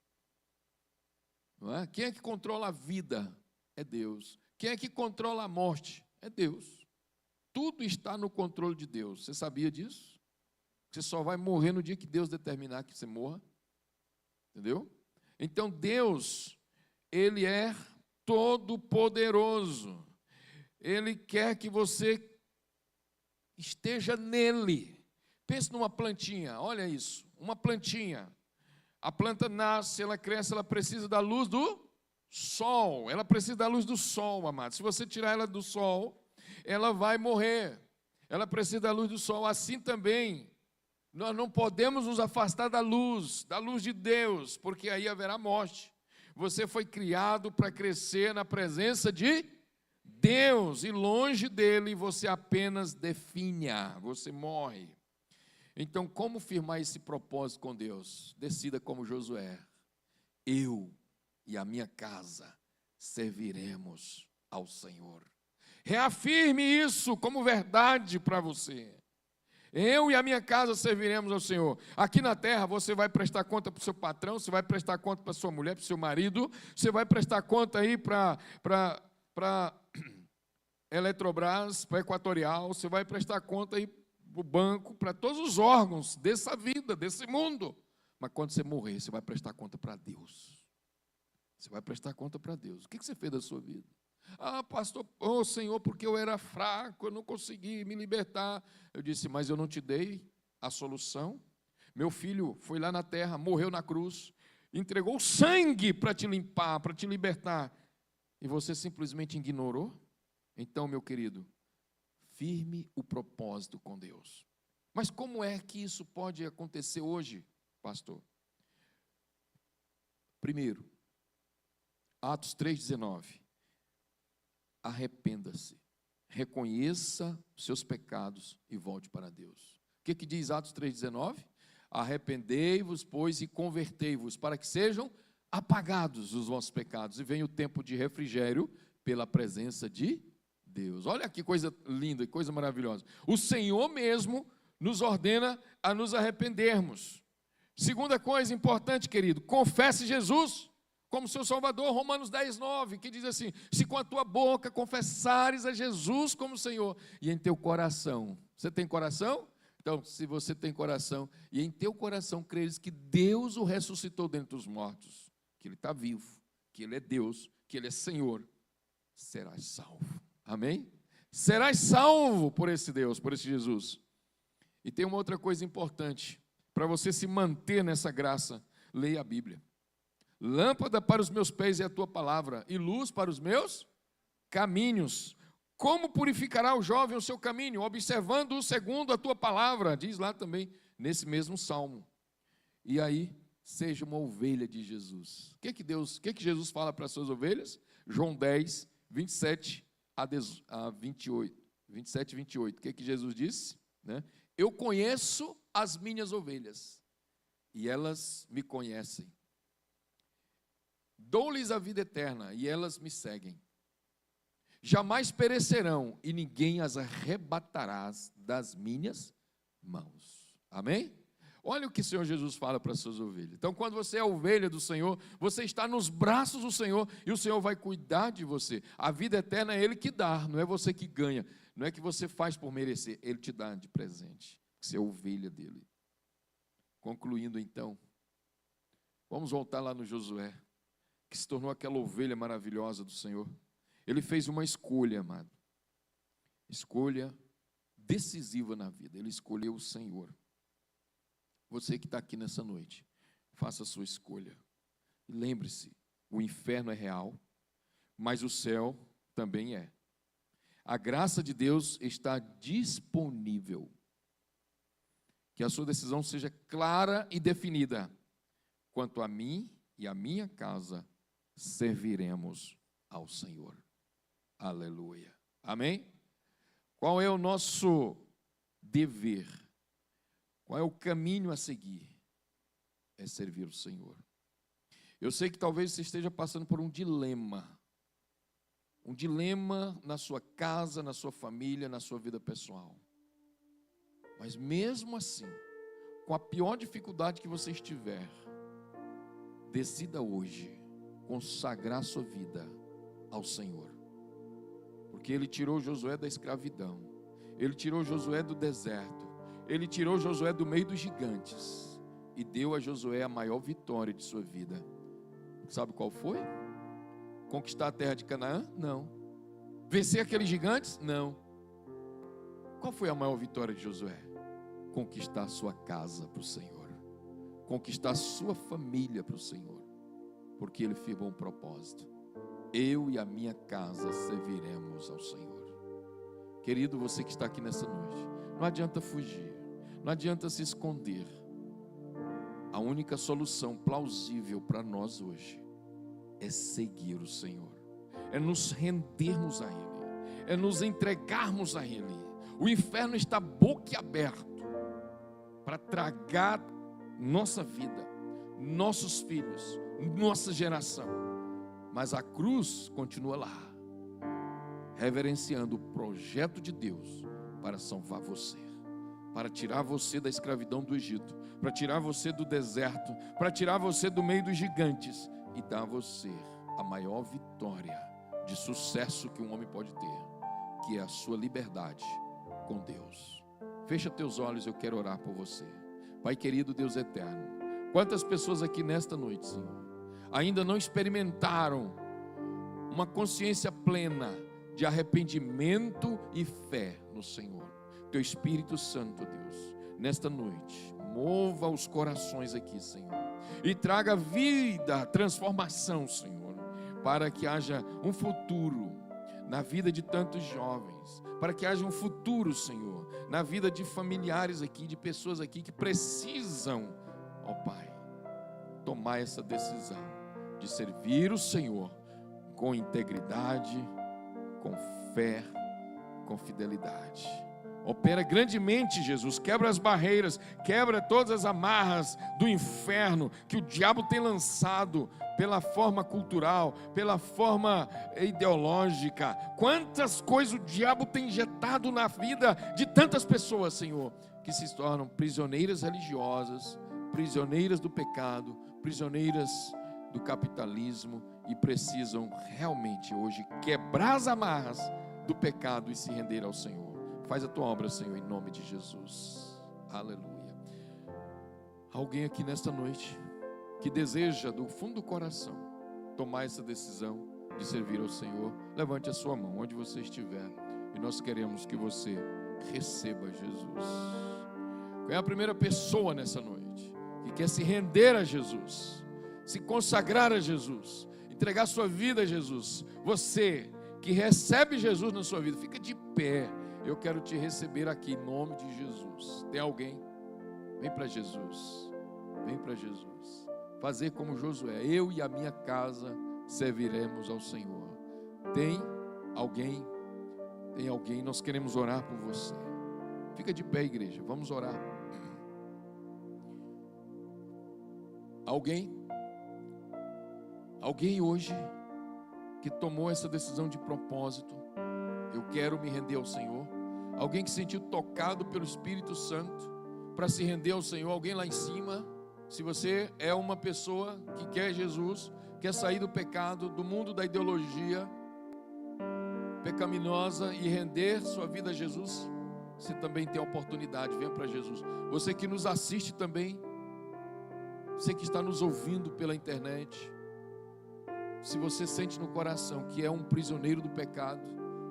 Não é? Quem é que controla a vida? É Deus. Quem é que controla a morte? É Deus. Tudo está no controle de Deus. Você sabia disso? Você só vai morrer no dia que Deus determinar que você morra. Entendeu? Então Deus, Ele é todo-poderoso. Ele quer que você esteja nele. Pense numa plantinha, olha isso, uma plantinha. A planta nasce, ela cresce, ela precisa da luz do sol. Ela precisa da luz do sol, amado. Se você tirar ela do sol, ela vai morrer. Ela precisa da luz do sol. Assim também, nós não podemos nos afastar da luz de Deus, porque aí haverá morte. Você foi criado para crescer na presença de Deus, e longe dele você apenas definha, você morre. Então, como firmar esse propósito com Deus? Decida como Josué: eu e a minha casa serviremos ao Senhor. Reafirme isso como verdade para você. Eu e a minha casa serviremos ao Senhor. Aqui na terra você vai prestar conta para o seu patrão, você vai prestar conta para a sua mulher, para o seu marido, você vai prestar conta aí para Eletrobras, para Equatorial, você vai prestar conta aí para o banco, para todos os órgãos dessa vida, desse mundo. Mas quando você morrer, você vai prestar conta para Deus. Você vai prestar conta para Deus. O que você fez da sua vida? Ah, pastor, oh Senhor, porque eu era fraco, eu não consegui me libertar. Eu disse: mas eu não te dei a solução? Meu filho foi lá na terra, morreu na cruz, entregou sangue para te limpar, para te libertar, e você simplesmente ignorou? Então, meu querido, firme o propósito com Deus. Mas como é que isso pode acontecer hoje, pastor? Primeiro, Atos 3,19. Arrependa-se, reconheça os seus pecados e volte para Deus. O que diz Atos 3,19? Arrependei-vos, pois, e convertei-vos, para que sejam apagados os vossos pecados, e venha o tempo de refrigério pela presença de Deus. Olha que coisa linda, que coisa maravilhosa. O Senhor mesmo nos ordena a nos arrependermos. Segunda coisa importante, querido: confesse Jesus como seu Salvador. Romanos 10,9, que diz assim: se com a tua boca confessares a Jesus como Senhor, e em teu coração, você tem coração? Então, se você tem coração, e em teu coração creres que Deus o ressuscitou dentre os mortos, que Ele está vivo, que Ele é Deus, que Ele é Senhor, serás salvo. Amém? Serás salvo por esse Deus, por esse Jesus. E tem uma outra coisa importante, para você se manter nessa graça: leia a Bíblia. Lâmpada para os meus pés é a tua palavra, e luz para os meus caminhos. Como purificará o jovem o seu caminho? Observando-o segundo a tua palavra, diz lá também, nesse mesmo salmo. E aí, seja uma ovelha de Jesus. O que Jesus fala para as suas ovelhas? João 10, 27 a 28. 27 e 28. O que Jesus disse? Eu conheço as minhas ovelhas, e elas me conhecem. Dou-lhes a vida eterna, e elas me seguem. Jamais perecerão, e ninguém as arrebatará das minhas mãos. Amém? Olha o que o Senhor Jesus fala para as suas ovelhas. Então, quando você é ovelha do Senhor, você está nos braços do Senhor e o Senhor vai cuidar de você. A vida eterna é Ele que dá, não é você que ganha. Não é que você faz por merecer, Ele te dá de presente. Você é ovelha dEle. Concluindo então, vamos voltar lá no Josué, que se tornou aquela ovelha maravilhosa do Senhor. Ele fez uma escolha, amado. Escolha decisiva na vida. Ele escolheu o Senhor. Você que está aqui nessa noite, faça a sua escolha. E lembre-se, o inferno é real, mas o céu também é. A graça de Deus está disponível. Que a sua decisão seja clara e definida. Quanto a mim e a minha casa, serviremos ao Senhor. Aleluia. Amém? Qual é o nosso dever? Qual é o caminho a seguir? É servir o Senhor. Eu sei que talvez você esteja passando por um dilema na sua casa, na sua família, na sua vida pessoal. Mas mesmo assim, com a pior dificuldade que você estiver, decida hoje consagrar sua vida ao Senhor. Porque Ele tirou Josué da escravidão, Ele tirou Josué do deserto, Ele tirou Josué do meio dos gigantes e deu a Josué a maior vitória de sua vida. Sabe qual foi? Conquistar a terra de Canaã? Não. Vencer aqueles gigantes? Não. Qual foi a maior vitória de Josué? Conquistar a sua casa para o Senhor. Conquistar a sua família para o Senhor. Porque Ele firmou um propósito. Eu e a minha casa serviremos ao Senhor. Querido, você que está aqui nessa noite, não adianta fugir, não adianta se esconder. A única solução plausível para nós hoje é seguir o Senhor, é nos rendermos a Ele, é nos entregarmos a Ele. O inferno está boquiaberto para tragar nossa vida, nossos filhos, nossa geração, mas a cruz continua lá, reverenciando o projeto de Deus para salvar você, para tirar você da escravidão do Egito, para tirar você do deserto, para tirar você do meio dos gigantes e dar a você a maior vitória de sucesso que um homem pode ter, que é a sua liberdade com Deus. Fecha teus olhos, eu quero orar por você. Pai querido, Deus eterno, quantas pessoas aqui nesta noite, Senhor, ainda não experimentaram uma consciência plena de arrependimento e fé no Senhor. Teu Espírito Santo, Deus, nesta noite, mova os corações aqui, Senhor, e traga vida, transformação, Senhor, para que haja um futuro na vida de tantos jovens, para que haja um futuro, Senhor, na vida de familiares aqui, de pessoas aqui que precisam, ó Pai, tomar essa decisão de servir o Senhor com integridade, com fé, com fidelidade. Opera grandemente, Jesus, quebra as barreiras, quebra todas as amarras do inferno que o diabo tem lançado pela forma cultural, pela forma ideológica. Quantas coisas o diabo tem injetado na vida de tantas pessoas, Senhor, que se tornam prisioneiras religiosas, prisioneiras do pecado, prisioneiras do capitalismo e precisam realmente hoje quebrar as amarras do pecado e se render ao Senhor. Faz a tua obra, Senhor, em nome de Jesus. Aleluia. Alguém aqui nesta noite que deseja do fundo do coração tomar essa decisão de servir ao Senhor, levante a sua mão onde você estiver e nós queremos que você receba Jesus. Qual é a primeira pessoa nessa noite que quer se render a Jesus, se consagrar a Jesus, entregar sua vida a Jesus? Você que recebe Jesus na sua vida, fica de pé. Eu quero te receber aqui em nome de Jesus. Tem alguém? Vem para Jesus. Vem para Jesus. Fazer como Josué. Eu e a minha casa serviremos ao Senhor. Tem alguém? Tem alguém? Nós queremos orar por você. Fica de pé, igreja. Vamos orar. Alguém? Alguém hoje que tomou essa decisão de propósito? Eu quero me render ao Senhor. Alguém que se sentiu tocado pelo Espírito Santo para se render ao Senhor? Alguém lá em cima? Se você é uma pessoa que quer Jesus, quer sair do pecado, do mundo da ideologia pecaminosa e render sua vida a Jesus, você também tem a oportunidade. Venha para Jesus. Você que nos assiste também, você que está nos ouvindo pela internet, se você sente no coração que é um prisioneiro do pecado,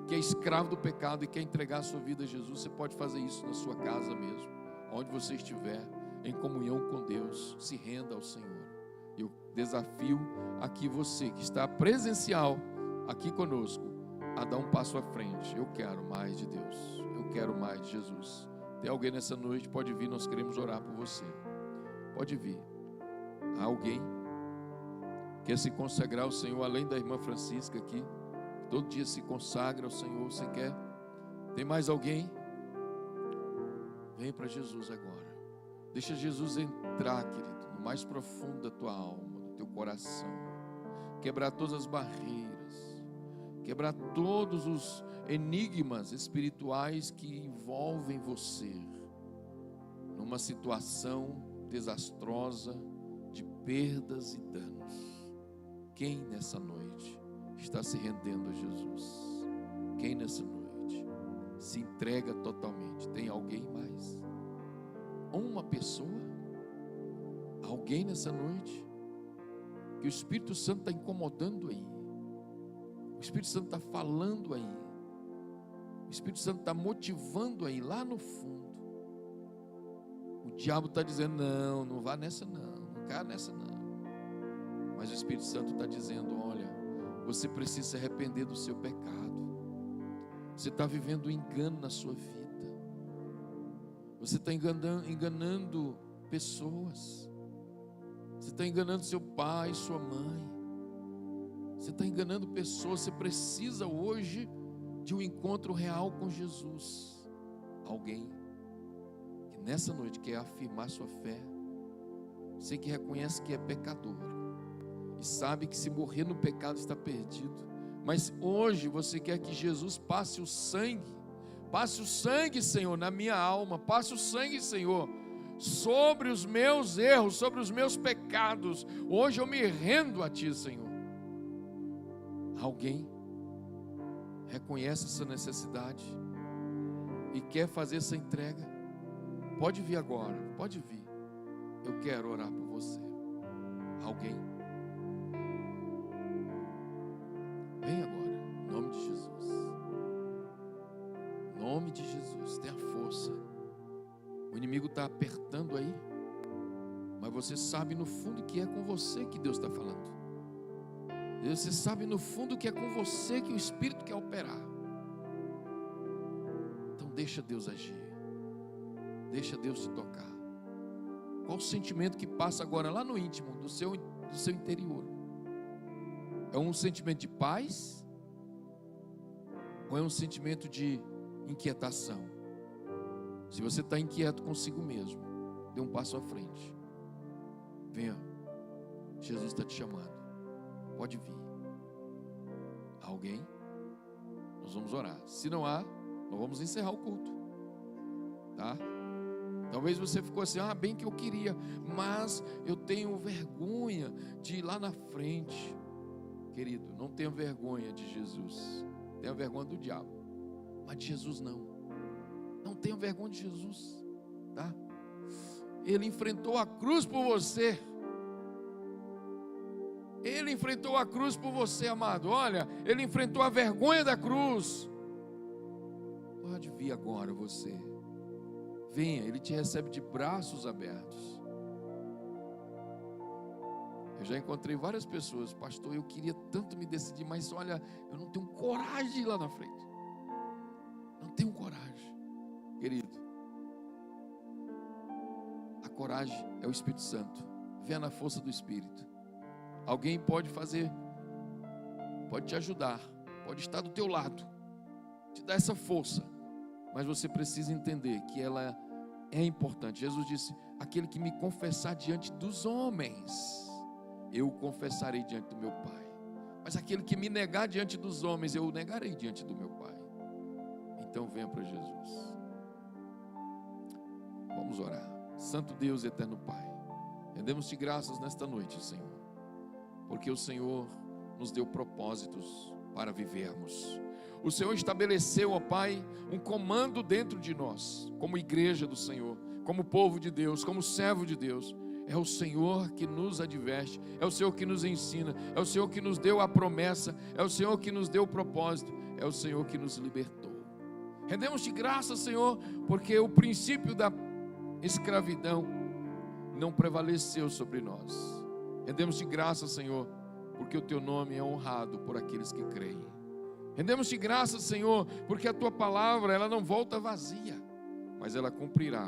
que é escravo do pecado e quer entregar a sua vida a Jesus, você pode fazer isso na sua casa mesmo, onde você estiver, em comunhão com Deus. Se renda ao Senhor. Eu desafio aqui você que está presencial aqui conosco a dar um passo à frente. Eu quero mais de Deus, eu quero mais de Jesus. Tem alguém nessa noite? Pode vir, nós queremos orar por você. Pode vir. Há alguém que quer se consagrar ao Senhor, além da irmã Francisca aqui, que todo dia se consagra ao Senhor? Você quer? Tem mais alguém? Vem para Jesus agora. Deixa Jesus entrar, querido, no mais profundo da tua alma, do teu coração. Quebrar todas as barreiras, quebrar todos os enigmas espirituais que envolvem você numa situação desastrosa de perdas e danos. Quem nessa noite está se rendendo a Jesus? Quem nessa noite se entrega totalmente? Tem alguém mais? Uma pessoa? Alguém nessa noite que o Espírito Santo está incomodando aí? O Espírito Santo está falando aí? O Espírito Santo está motivando aí, lá no fundo? O diabo está dizendo: não, não vá nessa não, não caia nessa não. Mas o Espírito Santo está dizendo: olha, você precisa se arrepender do seu pecado. Você está vivendo um engano na sua vida. Você está enganando pessoas. Você está enganando seu pai, sua mãe. Você está enganando pessoas. Você precisa hoje de um encontro real com Jesus. Alguém que nessa noite quer afirmar sua fé. Você que reconhece que é pecador e sabe que se morrer no pecado está perdido, mas hoje você quer que Jesus passe o sangue, Senhor, na minha alma. Passe o sangue, Senhor, sobre os meus erros, sobre os meus pecados. Hoje eu me rendo a Ti, Senhor. Alguém reconhece essa necessidade e quer fazer essa entrega? Pode vir agora, pode vir. Eu quero orar por você. Alguém? Vem agora, em nome de Jesus. Em nome de Jesus, tenha força. O inimigo está apertando aí, mas você sabe no fundo que é com você que Deus está falando. Você sabe no fundo que é com você que o Espírito quer operar. Então deixa Deus agir. Deixa Deus te tocar. Qual o sentimento que passa agora lá no íntimo do seu interior? É um sentimento de paz? Ou é um sentimento de inquietação? Se você está inquieto consigo mesmo, dê um passo à frente. Venha, Jesus está te chamando. Pode vir. Alguém? Nós vamos orar. Se não há, nós vamos encerrar o culto, tá? Talvez você ficou assim: bem que eu queria, mas eu tenho vergonha de ir lá na frente. Querido, não tenha vergonha de Jesus. Tenha vergonha do diabo, mas de Jesus não. Não tenha vergonha de Jesus, tá? Ele enfrentou a cruz por você. Ele enfrentou a cruz por você, amado. Olha, Ele enfrentou a vergonha da cruz. Pode vir agora você. Venha, Ele te recebe de braços abertos. Eu já encontrei várias pessoas: pastor, eu queria tanto me decidir, mas olha, eu não tenho coragem de ir lá na frente. Não tenho coragem. Querido, a coragem é o Espírito Santo. Venha na força do Espírito. Alguém pode fazer, pode te ajudar, pode estar do teu lado, te dar essa força, mas você precisa entender que ela é importante. Jesus disse: aquele que me confessar diante dos homens, eu o confessarei diante do meu Pai. Mas aquele que me negar diante dos homens, eu o negarei diante do meu Pai. Então venha para Jesus. Vamos orar. Santo Deus, eterno Pai, rendemos-te graças nesta noite, Senhor, porque o Senhor nos deu propósitos para vivermos. O Senhor estabeleceu, ó Pai, um comando dentro de nós, como igreja do Senhor, como povo de Deus, como servo de Deus. É o Senhor que nos adverte, é o Senhor que nos ensina, é o Senhor que nos deu a promessa, é o Senhor que nos deu o propósito, é o Senhor que nos libertou. Rendemos-te graças, Senhor, porque o princípio da escravidão não prevaleceu sobre nós. Rendemos-te graças, Senhor, porque o teu nome é honrado por aqueles que creem. Rendemos-te graças, Senhor, porque a tua palavra, ela não volta vazia, mas ela cumprirá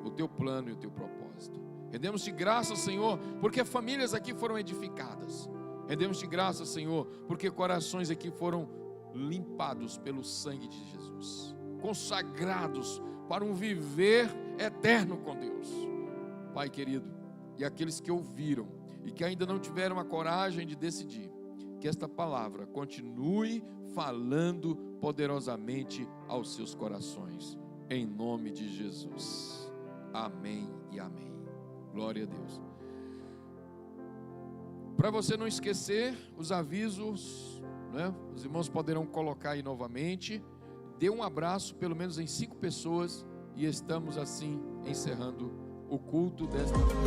o teu plano e o teu propósito. Rendemos-te graças, Senhor, porque famílias aqui foram edificadas. Rendemos-te graças, Senhor, porque corações aqui foram limpados pelo sangue de Jesus, consagrados para um viver eterno com Deus. Pai querido, e aqueles que ouviram e que ainda não tiveram a coragem de decidir, que esta palavra continue falando poderosamente aos seus corações, em nome de Jesus. Amém e amém. Glória a Deus. Para você não esquecer os avisos, né? Os irmãos poderão colocar aí novamente. Dê um abraço pelo menos em 5 pessoas e estamos assim encerrando o culto desta noite.